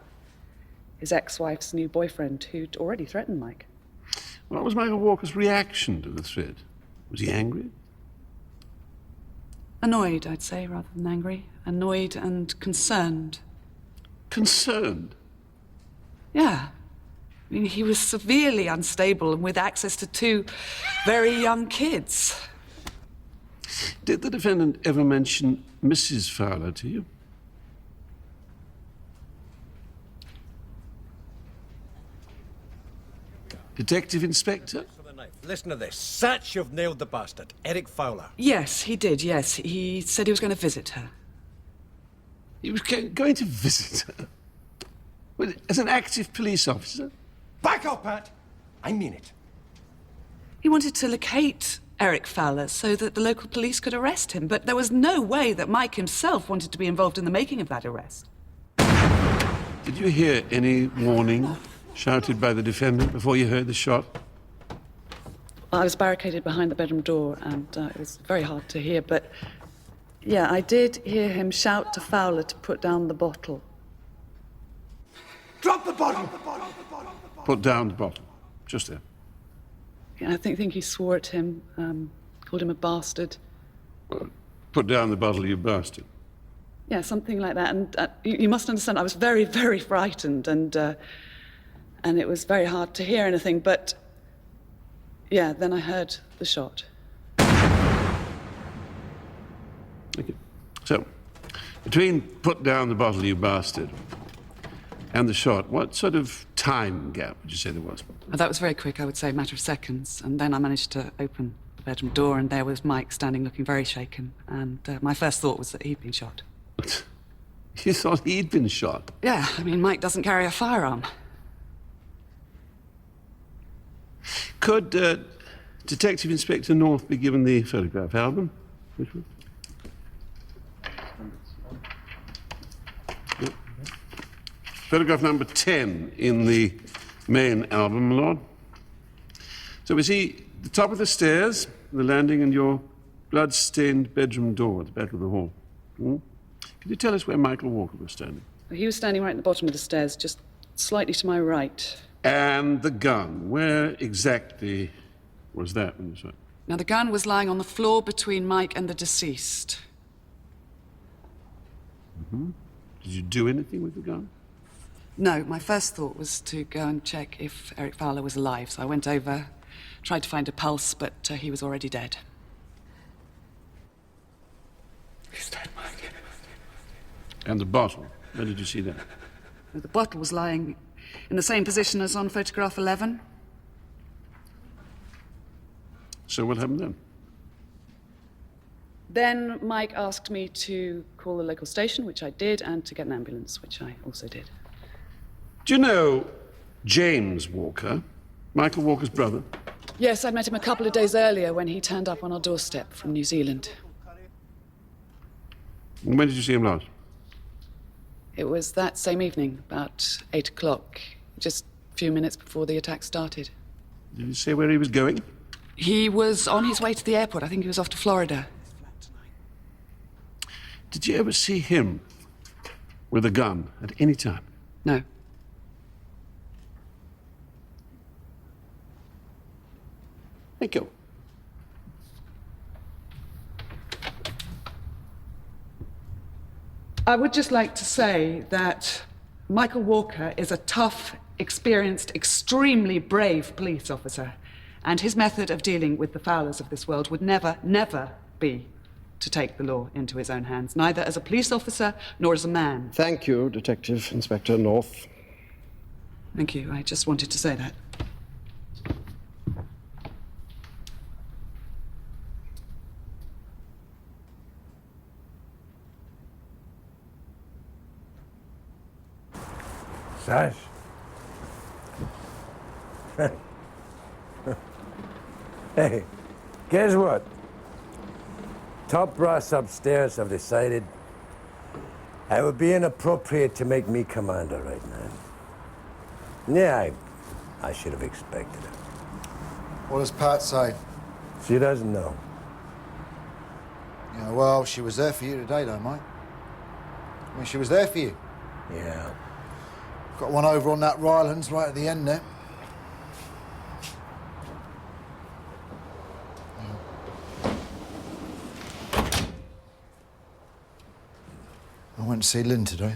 his ex-wife's new boyfriend, who'd already threatened Mike. What was Michael Walker's reaction to the threat? Was he angry? Annoyed, I'd say, rather than angry. Annoyed and concerned. Concerned? Yeah. I mean, he was severely unstable and with access to two very young kids. Did the defendant ever mention Mrs. Fowler to you? Detective Inspector? Listen to this. Satch, you've nailed the bastard. Eric Fowler. Yes, he did, yes. He said he was going to visit her. He was going to visit her? As an active police officer? Back up, Pat! I mean it. He wanted to locate Eric Fowler so that the local police could arrest him, but there was no way that Mike himself wanted to be involved in the making of that arrest. Did you hear any warning shouted by the defendant before you heard the shot? I was barricaded behind the bedroom door, and it was very hard to hear, but yeah, I did hear him shout to Fowler to put down the bottle. Drop the bottle! Put down the bottle. Just there. Yeah, I think he swore at him, called him a bastard. Put down the bottle, you bastard. Yeah, something like that. And you must understand, I was very, very frightened, and it was very hard to hear anything. But yeah, then I heard the shot. Okay. So, between put down the bottle, you bastard, and the shot, what sort of time gap would you say there was? That was very quick, I would say, a matter of seconds. And then I managed to open the bedroom door, and there was Mike standing looking very shaken. And my first thought was that he'd been shot. You thought he'd been shot? Yeah, I mean, Mike doesn't carry a firearm. Could Detective Inspector North be given the photograph album? Which one? Yep. Photograph number 10 in the main album, my lord. So we see the top of the stairs, the landing, and your blood-stained bedroom door at the back of the hall. Hmm? Could you tell us where Michael Walker was standing? He was standing right at the bottom of the stairs, just slightly to my right. And the gun, where exactly was that when you saw it? Now, the gun was lying on the floor between Mike and the deceased. Mm-hmm. Did you do anything with the gun? No, my first thought was to go and check if Eric Fowler was alive. So I went over, tried to find a pulse, but he was already dead. He's dead, Mike. And the bottle, where did you see that? The bottle was lying in the same position as on photograph 11. So what happened then? Then Mike asked me to call the local station, which I did, and to get an ambulance, which I also did. Do you know James Walker, Michael Walker's brother? Yes, I'd met him a couple of days earlier when he turned up on our doorstep from New Zealand. And when did you see him last? It was that same evening, about 8 o'clock. Just A few minutes before the attack started. Did he say where he was going? He was on his way to the airport. I think he was off to Florida. Did you ever see him with a gun at any time? No. Thank you. I would just like to say that Michael Walker is a tough, experienced, extremely brave police officer, and his method of dealing with the Fowlers of this world would never, never be to take the law into his own hands, neither as a police officer nor as a man. Thank you, Detective Inspector North. Thank you. I just wanted to say that. Sash? Hey, guess what? Top brass upstairs have decided it would be inappropriate to make me commander right now. Yeah, I should have expected it. What does Pat say? She doesn't know. Yeah, well, she was there for you today, though, mate. I mean, she was there for you. Yeah. Got one over on that Rylands right at the end there. I went to see Lynn today.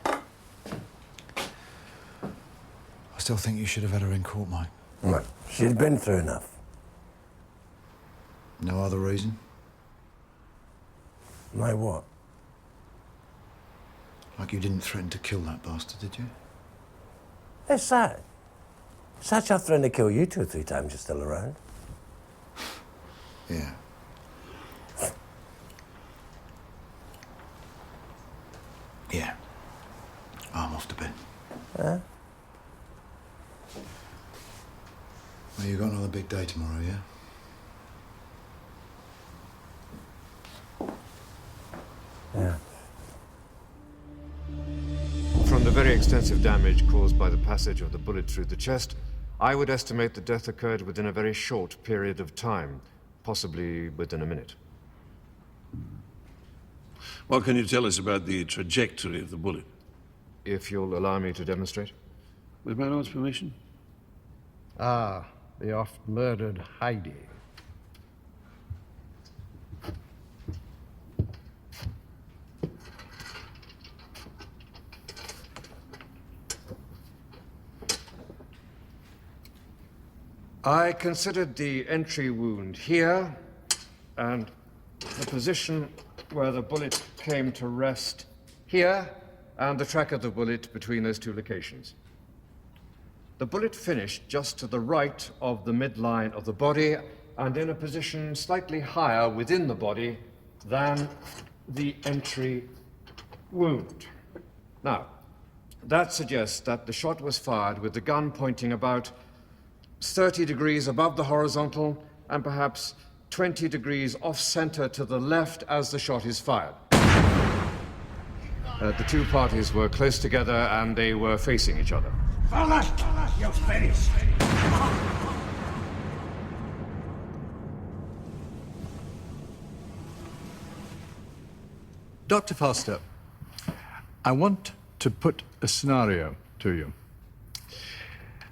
I still think you should have had her in court, mate. Right. She's been through enough. No other reason? My what? Like you didn't threaten to kill that bastard, did you? Hey, Sarge. Sarge, I threatened to kill you 2 or 3 times you're still around. Yeah. Yeah. I'm off to bed. Huh? Well, you got another big day tomorrow, yeah? Yeah. From the very extensive damage caused by the passage of the bullet through the chest, I would estimate the death occurred within a very short period of time, possibly within a minute. What can you tell us about the trajectory of the bullet? If you'll allow me to demonstrate. With my lord's permission? Ah, the oft-murdered Heidi. I considered the entry wound here, and the position where the bullet came to rest here, and the track of the bullet between those 2 locations. The bullet finished just to the right of the midline of the body, and in a position slightly higher within the body than the entry wound. Now, that suggests that the shot was fired with the gun pointing about 30 degrees above the horizontal and perhaps 20 degrees off-center to the left as the shot is fired. The 2 parties were close together and they were facing each other. Fowler, you're finished. Dr. Foster, I want to put a scenario to you.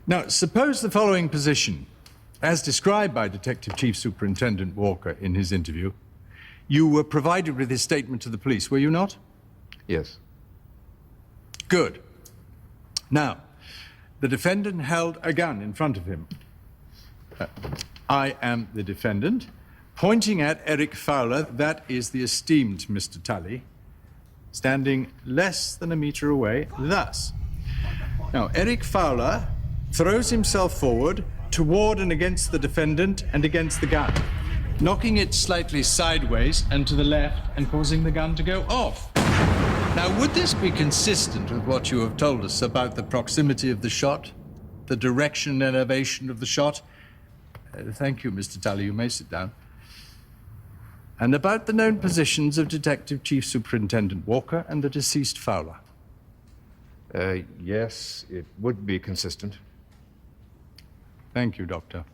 Now, suppose the following position, as described by Detective Chief Superintendent Walker in his interview. You were provided with his statement to the police, were you not? Yes. Good. Now, the defendant held a gun in front of him. I am the defendant, pointing at Eric Fowler, that is the esteemed Mr. Tully, standing less than a meter away, thus. Now, Eric Fowler throws himself forward toward and against the defendant and against the gun, knocking it slightly sideways and to the left and causing the gun to go off. Now, would this be consistent with what you have told us about the proximity of the shot, the direction and elevation of the shot? Thank you, Mr. Tully, you may sit down. And about the known positions of Detective Chief Superintendent Walker and the deceased Fowler? Yes, it would be consistent. Thank you, Doctor.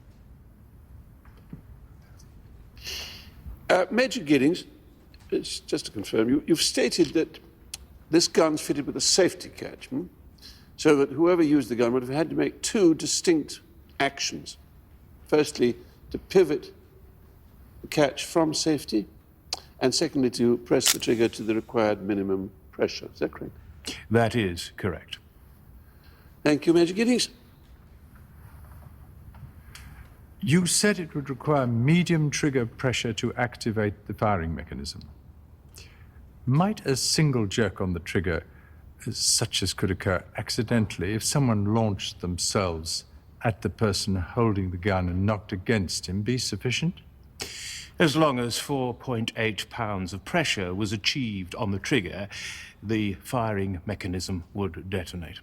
Major Giddings, it's just to confirm, you've stated that this gun's fitted with a safety catch, so that whoever used the gun would have had to make two distinct actions. Firstly, to pivot the catch from safety, and secondly, to press the trigger to the required minimum pressure. Is that correct? That is correct. Thank you, Major Giddings. You said it would require medium trigger pressure to activate the firing mechanism. Might a single jerk on the trigger, such as could occur accidentally if someone launched themselves at the person holding the gun and knocked against him, be sufficient? As long as 4.8 pounds of pressure was achieved on the trigger, the firing mechanism would detonate.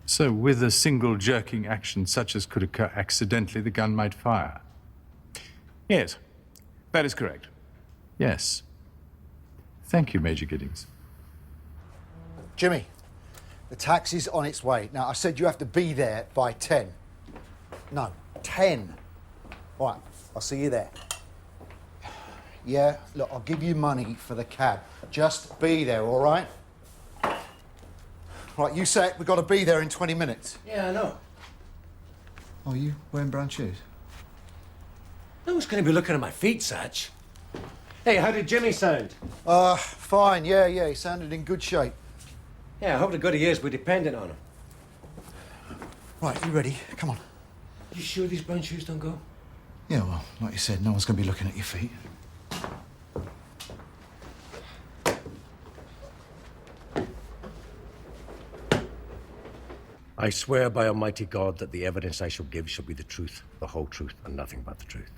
So with a single jerking action such as could occur accidentally, the gun might fire? Yes, that is correct. Yes. Thank you, Major Giddings. Jimmy, the taxi's on its way. Now, I said you have to be there by 10. No, 10. All right, I'll see you there. Yeah, look, I'll give you money for the cab. Just be there, all right? Right, you said we've got to be there in 20 minutes. Yeah, I know. Oh, you wearing brown shoes? No one's going to be looking at my feet, Satch. Hey, how did Jimmy sound? Fine, yeah, he sounded in good shape. Yeah, I hope the good he is, we're dependent on him. Right, you ready? Come on. You sure these brown shoes don't go? Yeah, well, like you said, no one's going to be looking at your feet. I swear by Almighty God that the evidence I shall give shall be the truth, the whole truth, and nothing but the truth.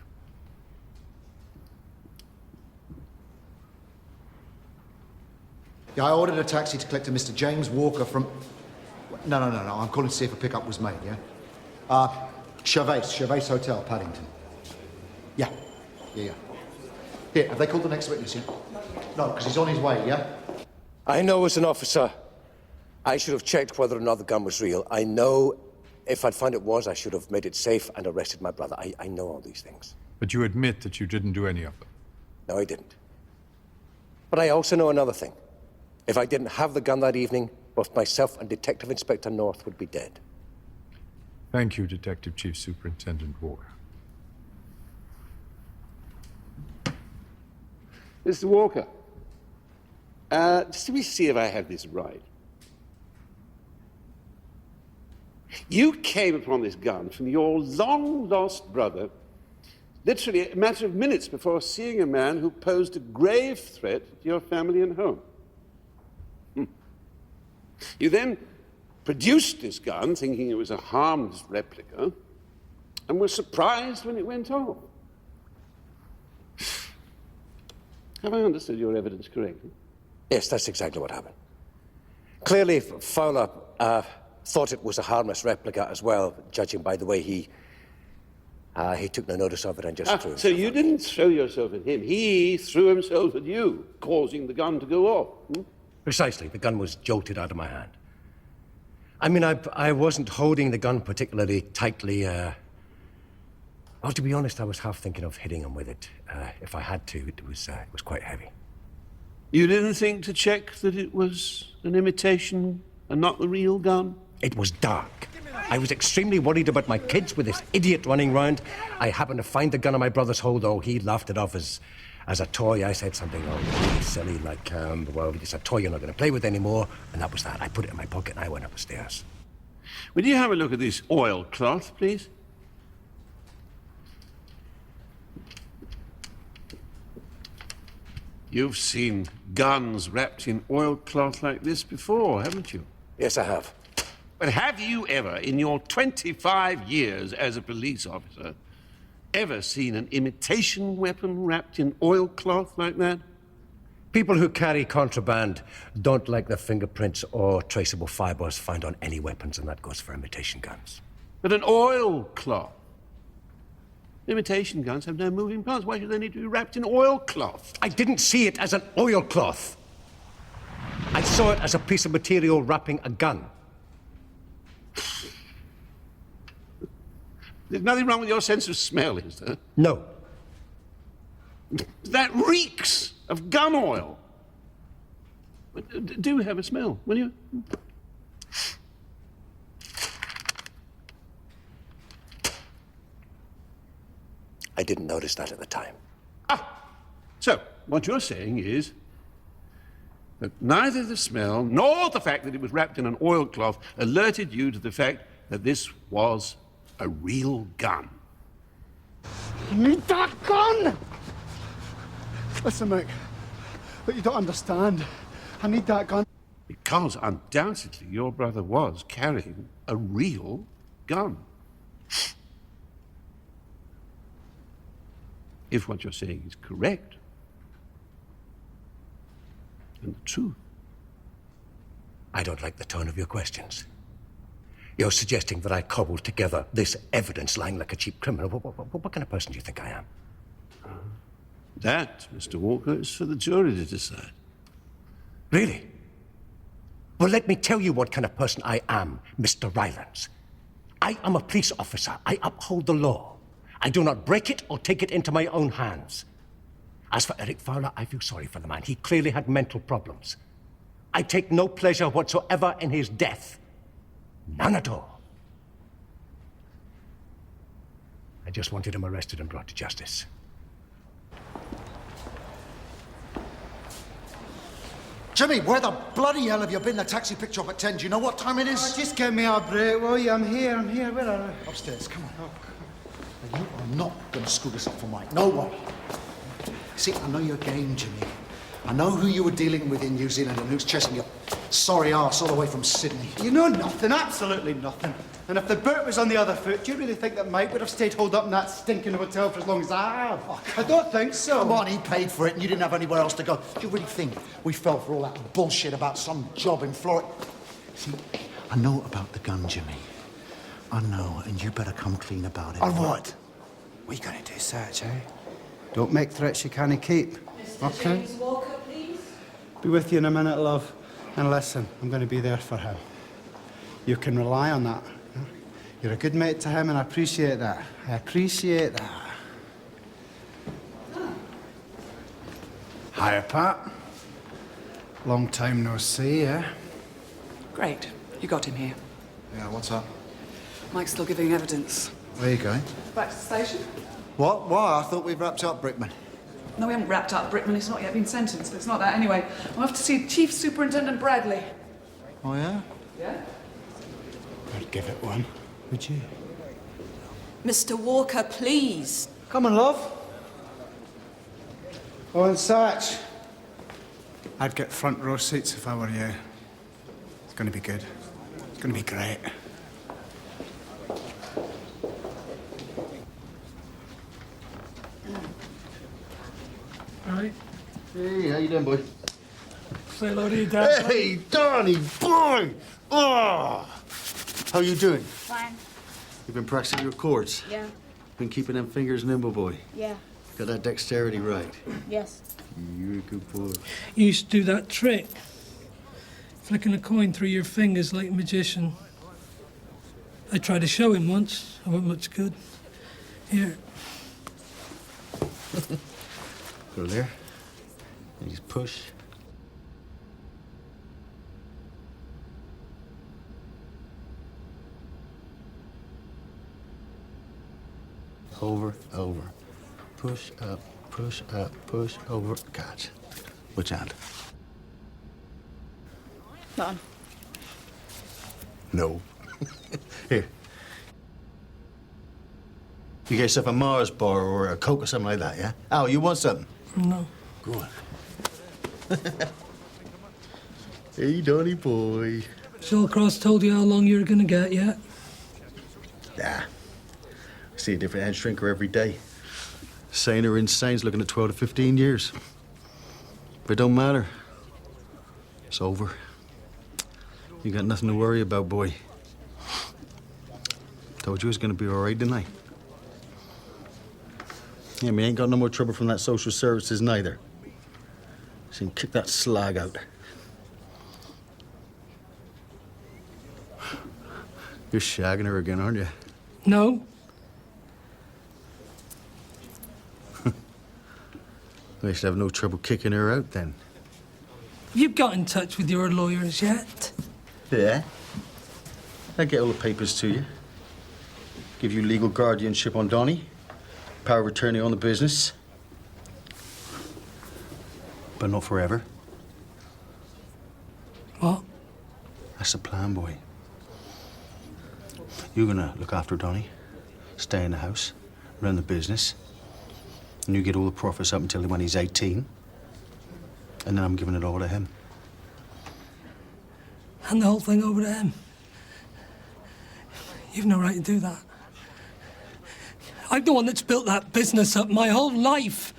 Yeah, I ordered a taxi to collect a Mr. James Walker from... No. I'm calling to see if a pickup was made, yeah? Gervais Hotel, Paddington. Yeah. Here, have they called the next witness yet? No, because he's on his way, yeah? I know as an officer, I should have checked whether or not the gun was real. I know if I'd found it was, I should have made it safe and arrested my brother. I know all these things. But you admit that you didn't do any of them? No, I didn't. But I also know another thing. If I didn't have the gun that evening, both myself and Detective Inspector North would be dead. Thank you, Detective Chief Superintendent Walker. Mr. Walker, just let me see if I have this right. You came upon this gun from your long-lost brother literally a matter of minutes before seeing a man who posed a grave threat to your family and home. You then produced this gun thinking it was a harmless replica and were surprised when it went off. Have I understood your evidence correctly? Yes, that's exactly what happened. Clearly, Fowler thought it was a harmless replica as well, judging by the way he took no notice of it and just threw it. So you didn't throw yourself at him. He threw himself at you, causing the gun to go off. Precisely. The gun was jolted out of my hand. I mean, I wasn't holding the gun particularly tightly. Well, to be honest, I was half thinking of hitting him with it. If I had to, it was quite heavy. You didn't think to check that it was an imitation and not the real gun? It was dark. I was extremely worried about my kids with this idiot running round. I happened to find the gun in my brother's hold, though. He laughed it off as a toy. I said something really silly like, well, it's a toy you're not going to play with anymore. And that was that. I put it in my pocket and I went up the stairs. Would you have a look at this oilcloth, please? You've seen guns wrapped in oilcloth like this before, haven't you? Yes, I have. But have you ever, in your 25 years as a police officer, ever seen an imitation weapon wrapped in oilcloth like that? People who carry contraband don't like the fingerprints or traceable fibers found on any weapons, and that goes for imitation guns. But an oilcloth? Imitation guns have no moving parts. Why should they need to be wrapped in oilcloth? I didn't see it as an oilcloth. I saw saw it as a piece of material wrapping a gun. There's nothing wrong with your sense of smell, is there? No. That reeks of gun oil. Do have a smell, will you? I didn't notice that at the time. So, what you're saying is that neither the smell nor the fact that it was wrapped in an oilcloth alerted you to the fact that this was a real gun. I need that gun! Listen, Mick, but you don't understand. I need that gun. Because undoubtedly your brother was carrying a real gun. If what you're saying is correct, and the truth. I don't like the tone of your questions. You're suggesting that I cobbled together this evidence lying like a cheap criminal. What kind of person do you think I am? That, Mr. Walker, is for the jury to decide. Really? Well, let me tell you what kind of person I am, Mr. Rylance. I am a police officer. I uphold the law. I do not break it or take it into my own hands. As for Eric Fowler, I feel sorry for the man. He clearly had mental problems. I take no pleasure whatsoever in his death. None at all. I just wanted him arrested and brought to justice. Jimmy, where the bloody hell have you been? The taxi picked you up at 10. Do you know what time it is? Oh, just give me a break, will you? I'm here. Where are you? Upstairs, come on. Now, you are not going to screw this up for Mike. No way. See, I know your game, Jimmy. I know who you were dealing with in New Zealand and who's chasing your sorry arse all the way from Sydney. You know nothing, absolutely nothing. And if the boot was on the other foot, do you really think that Mike would have stayed holed up in that stinking hotel for as long as I have? Oh, I don't think so. Come on, he paid for it and you didn't have anywhere else to go. Do you really think we fell for all that bullshit about some job in Florida? See, I know about the gun, Jimmy. I know, and you better come clean about it. Or what? What are you going to do, Satch, eh? Don't make threats you can't keep. Okay? James Walker, please. Be with you in a minute, love. And listen, I'm going to be there for him. You can rely on that. You're a good mate to him, and I appreciate that. I appreciate that. Hiya, Pat. Long time no see, eh? Great. You got him here. Yeah, what's up? Mike's still giving evidence. Where are you going? Back to the station? What? Why? I thought we'd wrapped up Brickman. No, we haven't wrapped up Brickman. He's not yet been sentenced, but it's not that anyway. I'll have to see Chief Superintendent Bradley. Oh, yeah? Yeah? I'd give it one. Would you? Mr. Walker, please. Come on, love. Oh, and Satch. I'd get front row seats if I were you. It's going to be good. It's going to be great. All right. Hey, how you doing, boy? Say hello to your dad. Hey, Donnie, boy! Oh! How you doing? Fine. You've been practicing your chords? Yeah. Been keeping them fingers nimble, boy? Yeah. Got that dexterity right? Yes. You're a good boy. You used to do that trick. Flicking a coin through your fingers like a magician. I tried to show him once. I wasn't much good. Here. Go there. And just push. Over, over. Push up, push up, push over. Catch. Which hand? None. No. Here. You get yourself a Mars bar or a Coke or something like that, yeah? Al, you want something? No. Go on. Hey, Donnie boy. Shawcross told you how long you were gonna get yet? Yeah. I see a different head shrinker every day. Sane or insane's looking at 12 to 15 years. But it don't matter. It's over. You got nothing to worry about, boy. Told you it was gonna be all right, didn't I? Yeah, we ain't got no more trouble from that social services neither. So you can kick that slag out. You're shagging her again, aren't you? No. I should have no trouble kicking her out then. Have you got in touch with your lawyers yet? Yeah. I'll get all the papers to you. Give you legal guardianship on Donnie, power of attorney on the business. But not forever. What? That's the plan, boy. You're gonna look after Donnie, stay in the house, run the business, and you get all the profits up until when he's 18. And then I'm giving it all to him. Hand the whole thing over to him. You've no right to do that. I'm the one that's built that business up my whole life.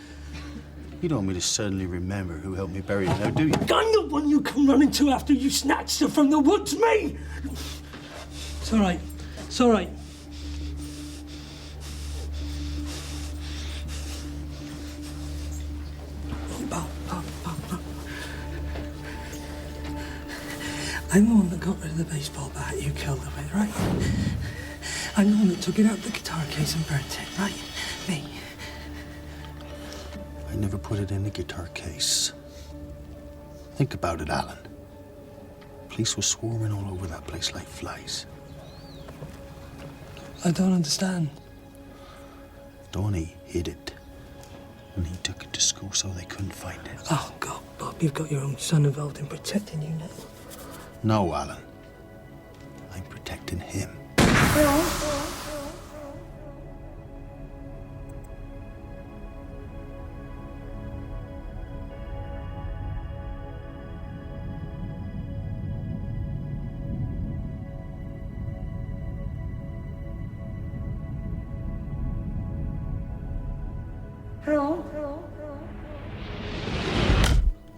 You don't want me to suddenly remember who helped me bury her now, do you? I'm the one you come running to after you snatched her from the woods, me! It's all right. It's all right. I'm the one that got rid of the baseball bat you killed her with, right? I'm the one that took it out of the guitar case and burnt it, right? Me. I never put it in the guitar case. Think about it, Alan. Police were swarming all over that place like flies. I don't understand. Donnie hid it. And he took it to school so they couldn't find it. Oh, God, Bob, you've got your own son involved in protecting you now. No, Alan. I'm protecting him.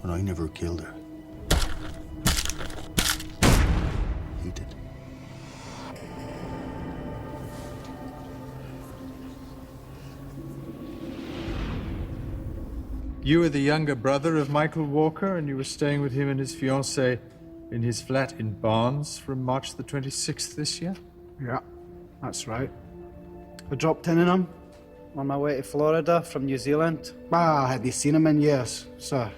But I never killed her. He did. You were the younger brother of Michael Walker, and you were staying with him and his fiancée in his flat in Barnes from March the 26th this year? Yeah, that's right. I dropped in on him on my way to Florida from New Zealand. I hadn't seen him in years, so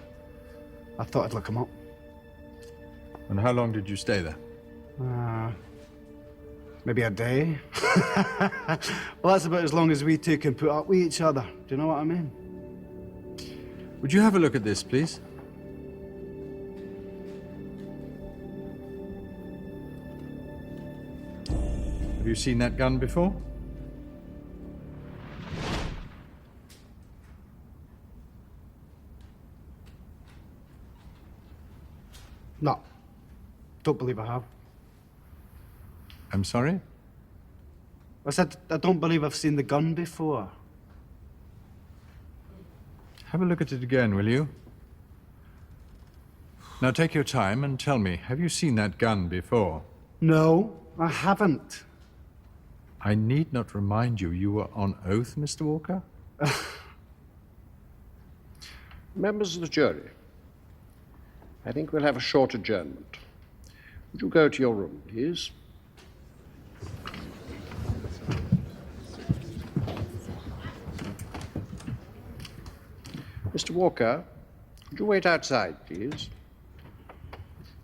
I thought I'd look him up. And how long did you stay there? Maybe a day. Well, that's about as long as we two can put up with each other. Do you know what I mean? Would you have a look at this, please? Have you seen that gun before? No. Don't believe I have. I'm sorry? I said I don't believe I've seen the gun before. Have a look at it again, will you? Now take your time and tell me, have you seen that gun before? No, I haven't. I need not remind you, you were on oath, Mr. Walker? Members of the jury, I think we'll have a short adjournment. Would you go to your room, please? Mr. Walker, would you wait outside, please?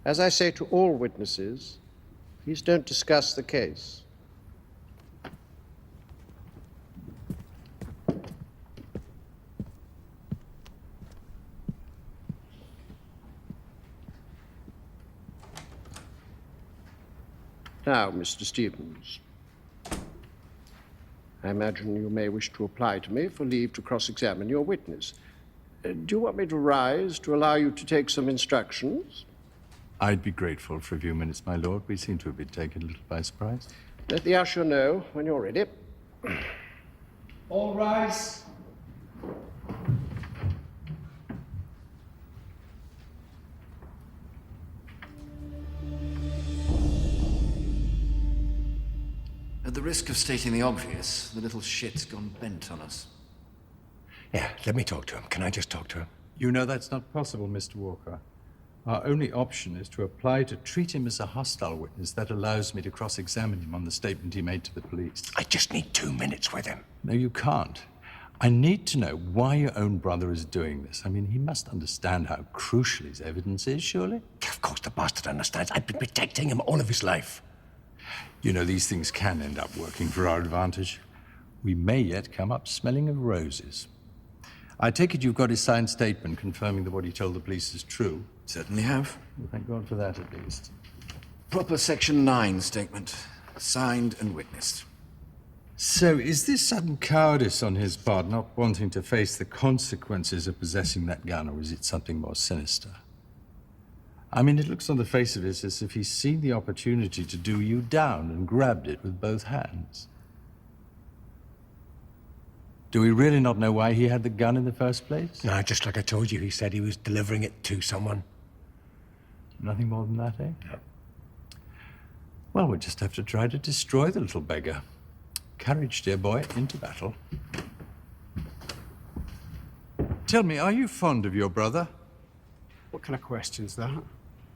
As I say to all witnesses, please don't discuss the case. Now, Mr. Stevens, I imagine you may wish to apply to me for leave to cross-examine your witness. Do you want me to rise to allow you to take some instructions? I'd be grateful for a few minutes, my lord. We seem to have been taken a little by surprise. Let the usher know when you're ready. All rise. At the risk of stating the obvious, the little shit's gone bent on us. Yeah, let me talk to him. Can I just talk to him? You know that's not possible, Mr. Walker. Our only option is to apply to treat him as a hostile witness. That allows me to cross-examine him on the statement he made to the police. I just need 2 minutes with him. No, you can't. I need to know why your own brother is doing this. I mean, he must understand how crucial his evidence is, surely? Of course the bastard understands. I've been protecting him all of his life. You know, these things can end up working for our advantage. We may yet come up smelling of roses. I take it you've got his signed statement confirming that what he told the police is true. Certainly have. Well, thank God for that, at least. Proper Section 9 statement. Signed and witnessed. So, is this sudden cowardice on his part, not wanting to face the consequences of possessing that gun, or is it something more sinister? I mean, it looks on the face of it as if he's seen the opportunity to do you down and grabbed it with both hands. Do we really not know why he had the gun in the first place? No, just like I told you, he said he was delivering it to someone. Nothing more than that, eh? No. Well, we'll just have to try to destroy the little beggar. Courage, dear boy, into battle. Tell me, are you fond of your brother? What kind of question's that?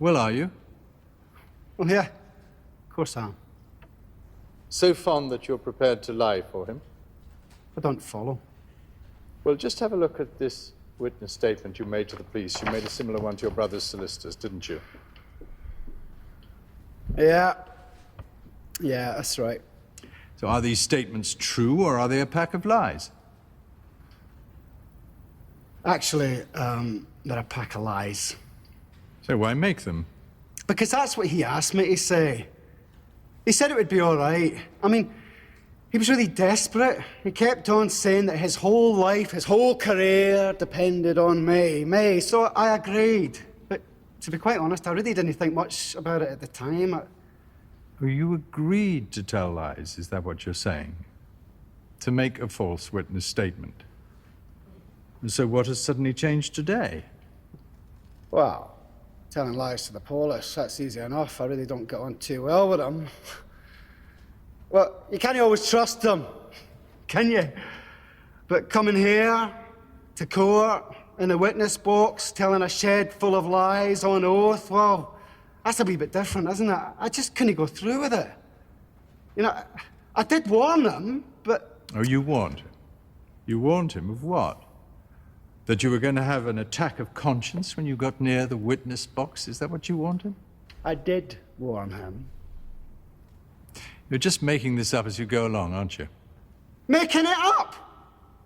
Well, are you? Well, yeah, of course I am. So fond that you're prepared to lie for him? I don't follow. Well, just have a look at this witness statement you made to the police. You made a similar one to your brother's solicitors, didn't you? Yeah. Yeah, that's right. So are these statements true, or are they a pack of lies? Actually, they're a pack of lies. So why make them? Because that's what he asked me to say. He said it would be all right. I mean, he was really desperate. He kept on saying that his whole life, his whole career depended on me. So I agreed. But to be quite honest, I really didn't think much about it at the time. You agreed to tell lies, is that what you're saying? To make a false witness statement? So what has suddenly changed today? Well, telling lies to the police, that's easy enough. I really don't get on too well with them. Well, you can't always trust them, can you? But coming here, to court, in a witness box, telling a shed full of lies on oath, well, that's a wee bit different, isn't it? I just couldn't go through with it. You know, I did warn them, but... Oh, you warned him? You warned him of what? That you were going to have an attack of conscience when you got near the witness box? Is that what you warned him? I did warn him. You're just making this up as you go along, aren't you? Making it up?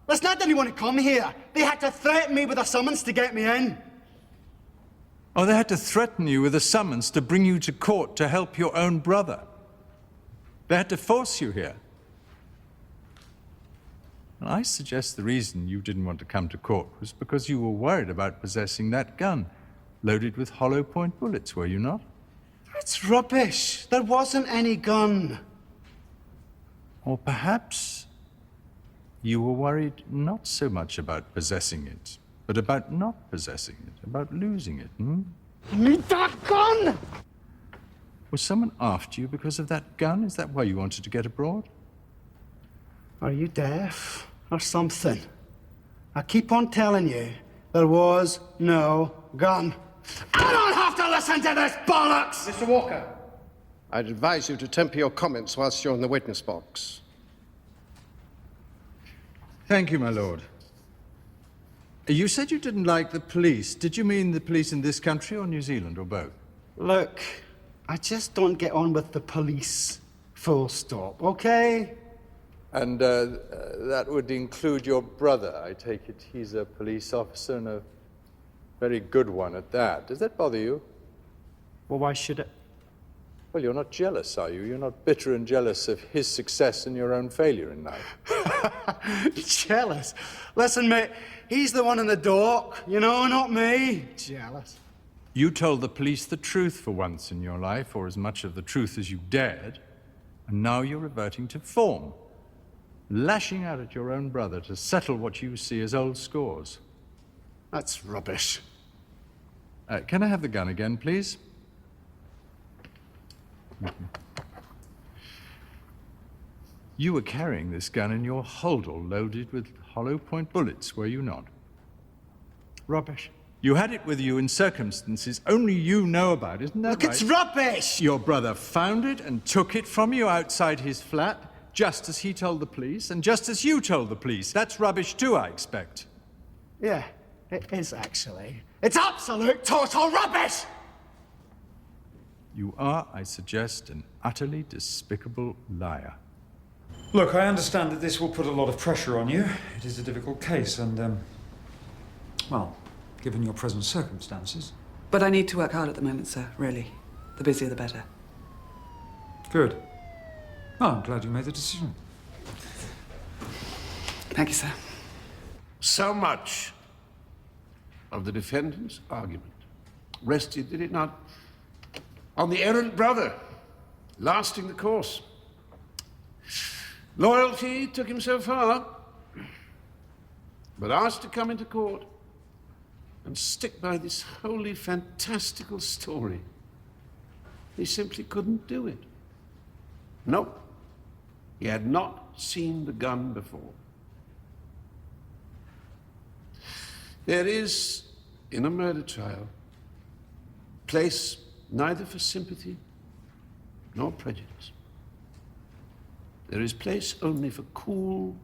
Listen, I didn't want to come here. They had to threaten me with a summons to get me in. Oh, they had to threaten you with a summons to bring you to court to help your own brother. They had to force you here. And I suggest the reason you didn't want to come to court was because you were worried about possessing that gun, loaded with hollow point bullets, were you not? That's rubbish. There wasn't any gun. Or perhaps you were worried not so much about possessing it, but about not possessing it, about losing it, hmm? I need that gun! Was someone after you because of that gun? Is that why you wanted to get abroad? Are you deaf or something? I keep on telling you, there was no gun. I don't have to listen to this bollocks! Mr. Walker, I'd advise you to temper your comments whilst you're in the witness box. Thank you, my lord. You said you didn't like the police. Did you mean the police in this country or New Zealand, or both? Look, I just don't get on with the police. Full stop, okay? And that would include your brother. I take it he's a police officer and a very good one at that. Does that bother you? Well, why should it? Well, you're not jealous, are you? You're not bitter and jealous of his success and your own failure in life. Jealous? Listen, mate, he's the one in the dock, you know, not me. Jealous. You told the police the truth for once in your life, or as much of the truth as you dared, and now you're reverting to form, lashing out at your own brother to settle what you see as old scores. That's rubbish. Can I have the gun again, please? You were carrying this gun in your holdall loaded with hollow point bullets, were you not? Rubbish. You had it with you in circumstances only you know about, isn't that Look, right? it's rubbish! Your brother found it and took it from you outside his flat, just as he told the police, and just as you told the police. That's rubbish too, I expect. Yeah, it is actually. It's absolute total rubbish! You are, I suggest, an utterly despicable liar. Look, I understand that this will put a lot of pressure on you. It is a difficult case and, well, given your present circumstances. But I need to work hard at the moment, sir, really. The busier the better. Good. Well, I'm glad you made the decision. Thank you, sir. So much of the defendant's argument rested, did it not, on the errant brother lasting the course. Loyalty took him so far, but asked to come into court and stick by this wholly fantastical story, he simply couldn't do it. No, he had not seen the gun before. There is, in a murder trial, place neither for sympathy nor prejudice. There is place only for cool,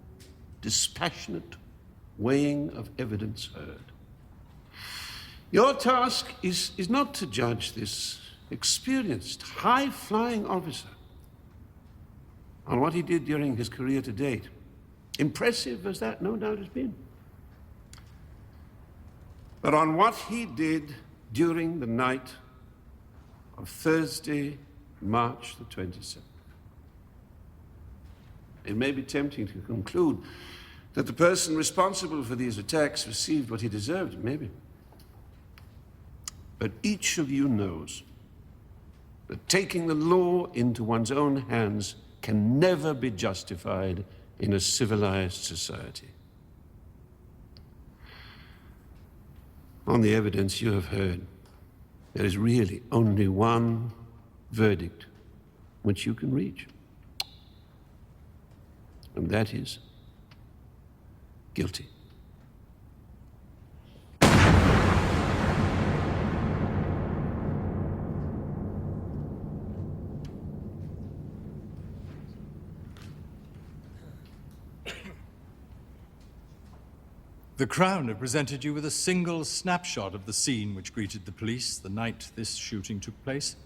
dispassionate weighing of evidence heard. Your task is not to judge this experienced, high-flying officer on what he did during his career to date. Impressive as that no doubt has been. But on what he did during the night of Thursday, March the 27th. It may be tempting to conclude that the person responsible for these attacks received what he deserved, maybe. But each of you knows that taking the law into one's own hands can never be justified in a civilized society. On the evidence you have heard, there is really only one verdict which you can reach. And that is guilty. The Crown have presented you with a single snapshot of the scene which greeted the police the night this shooting took place.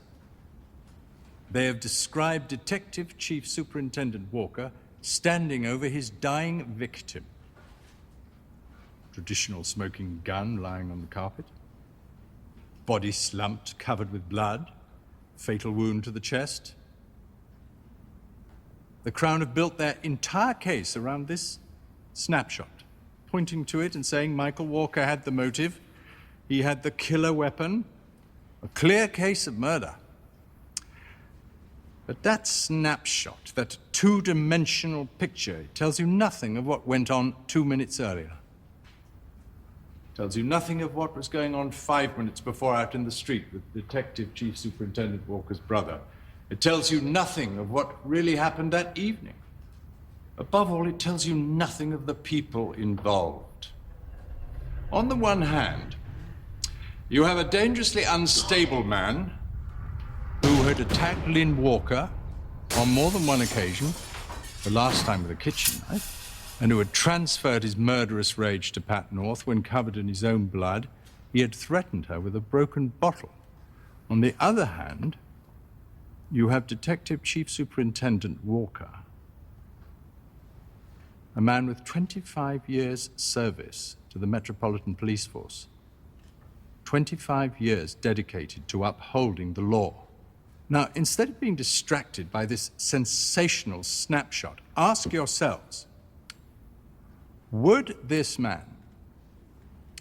They have described Detective Chief Superintendent Walker standing over his dying victim. Traditional smoking gun lying on the carpet. Body slumped, covered with blood. Fatal wound to the chest. The Crown have built their entire case around this snapshot, pointing to it and saying Michael Walker had the motive, he had the killer weapon, a clear case of murder. But that snapshot, that two-dimensional picture, tells you nothing of what went on 2 minutes earlier. Tells you nothing of what was going on 5 minutes before out in the street with Detective Chief Superintendent Walker's brother. It tells you nothing of what really happened that evening. Above all, it tells you nothing of the people involved. On the one hand, you have a dangerously unstable man who had attacked Lynn Walker on more than one occasion, the last time with a kitchen knife, and who had transferred his murderous rage to Pat North when covered in his own blood. He had threatened her with a broken bottle. On the other hand, you have Detective Chief Superintendent Walker, a man with 25 years' service to the Metropolitan Police Force. 25 years dedicated to upholding the law. Now, instead of being distracted by this sensational snapshot, ask yourselves, would this man,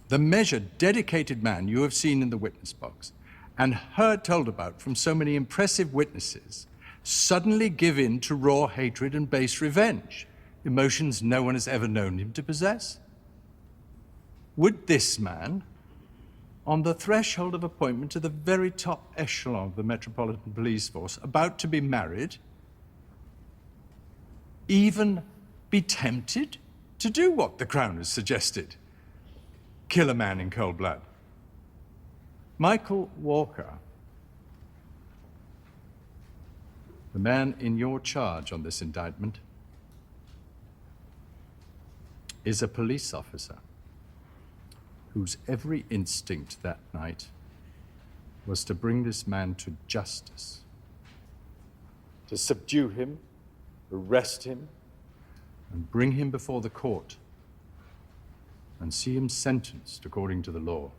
the measured, dedicated man you have seen in the witness box and heard told about from so many impressive witnesses, suddenly give in to raw hatred and base revenge, emotions no one has ever known him to possess? Would this man, on the threshold of appointment to the very top echelon of the Metropolitan Police Force, about to be married, even be tempted to do what the Crown has suggested? Kill a man in cold blood. Michael Walker, the man in your charge on this indictment, is a police officer whose every instinct that night was to bring this man to justice, to subdue him, arrest him, and bring him before the court, and see him sentenced according to the law.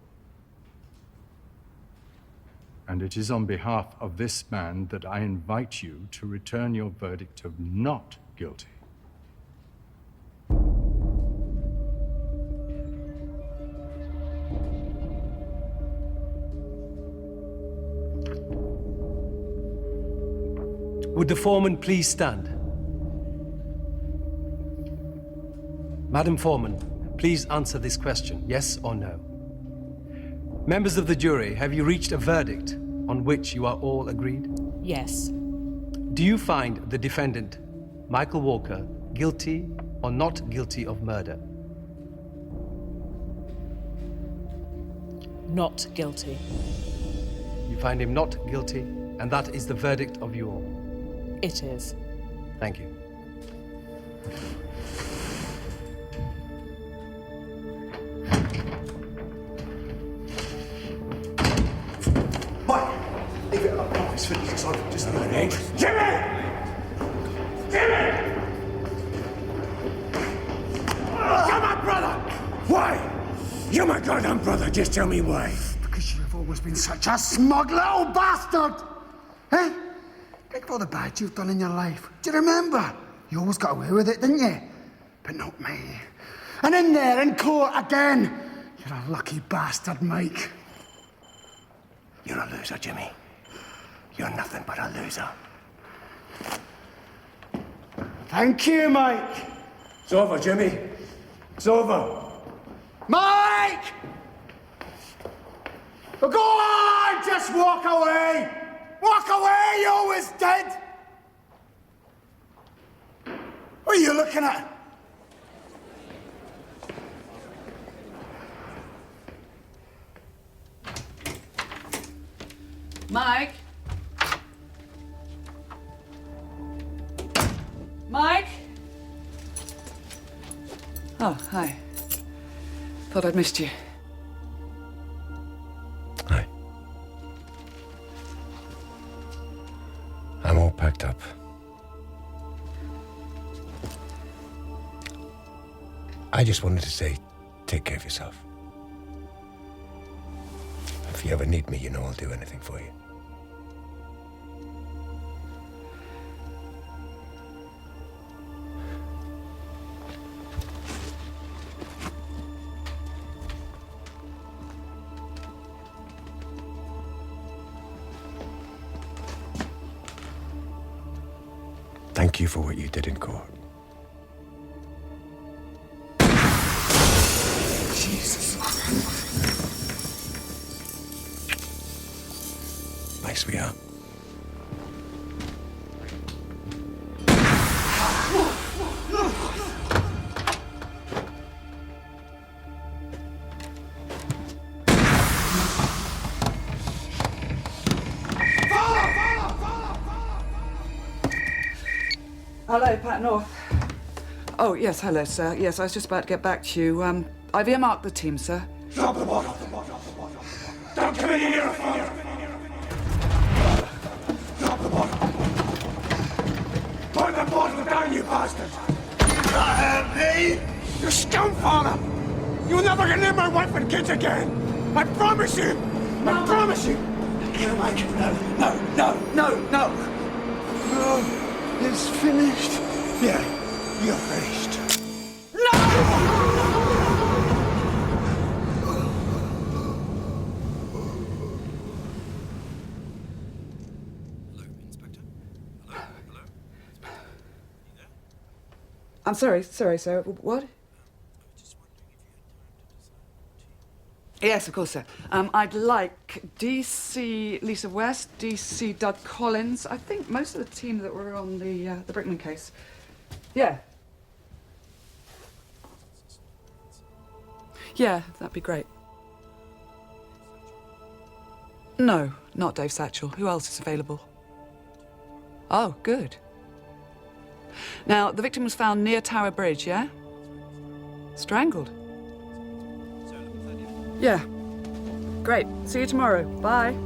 And it is on behalf of this man that I invite you to return your verdict of not guilty. Would the foreman please stand? Madam Foreman, please answer this question, yes or no. Members of the jury, have you reached a verdict on which you are all agreed? Yes. Do you find the defendant, Michael Walker, guilty or not guilty of murder? Not guilty. You find him not guilty, and that is the verdict of you all. It is. Thank you. Mike, leave it alone. It's finished. It's over. Just leave it. Jimmy! Jimmy! You're my brother! Why? You're my goddamn brother. Just tell me why. Because you've always been such a smug little bastard! Eh? Think of all the bad you've done in your life. Do you remember? You always got away with it, didn't you? But not me. And in there, in court again. You're a lucky bastard, Mike. You're a loser, Jimmy. You're nothing but a loser. Thank you, Mike. It's over, Jimmy. It's over. Mike! Go on! Just walk away! Walk away, you always did! What are you looking at? Mike? Mike? Oh, hi. Thought I'd missed you. I'm all packed up. I just wanted to say, take care of yourself. If you ever need me, you know I'll do anything for you. Thank you for what you did in court. Jesus. Bye, sweetheart. Hello, Pat North. Oh, yes, hello, sir. Yes, I was just about to get back to you. I've earmarked the team, sir. Drop the bottle! Don't come in here! Drop the bottle! Put the bottle down, you bastard! Not help me! You scumfather! You'll never get near my wife and kids again! I promise you! I promise you! No, Mike, no! It's finished. Yeah, you're finished. I'm sorry, sir. What? Yes, of course, sir. I'd like DC Lisa West, DC Doug Collins. I think most of the team that were on the Brickman case. Yeah. Yeah, that'd be great. No, not Dave Satchel. Who else is available? Oh, good. Now, the victim was found near Tower Bridge, yeah? Strangled? Yeah. Great. See you tomorrow. Bye.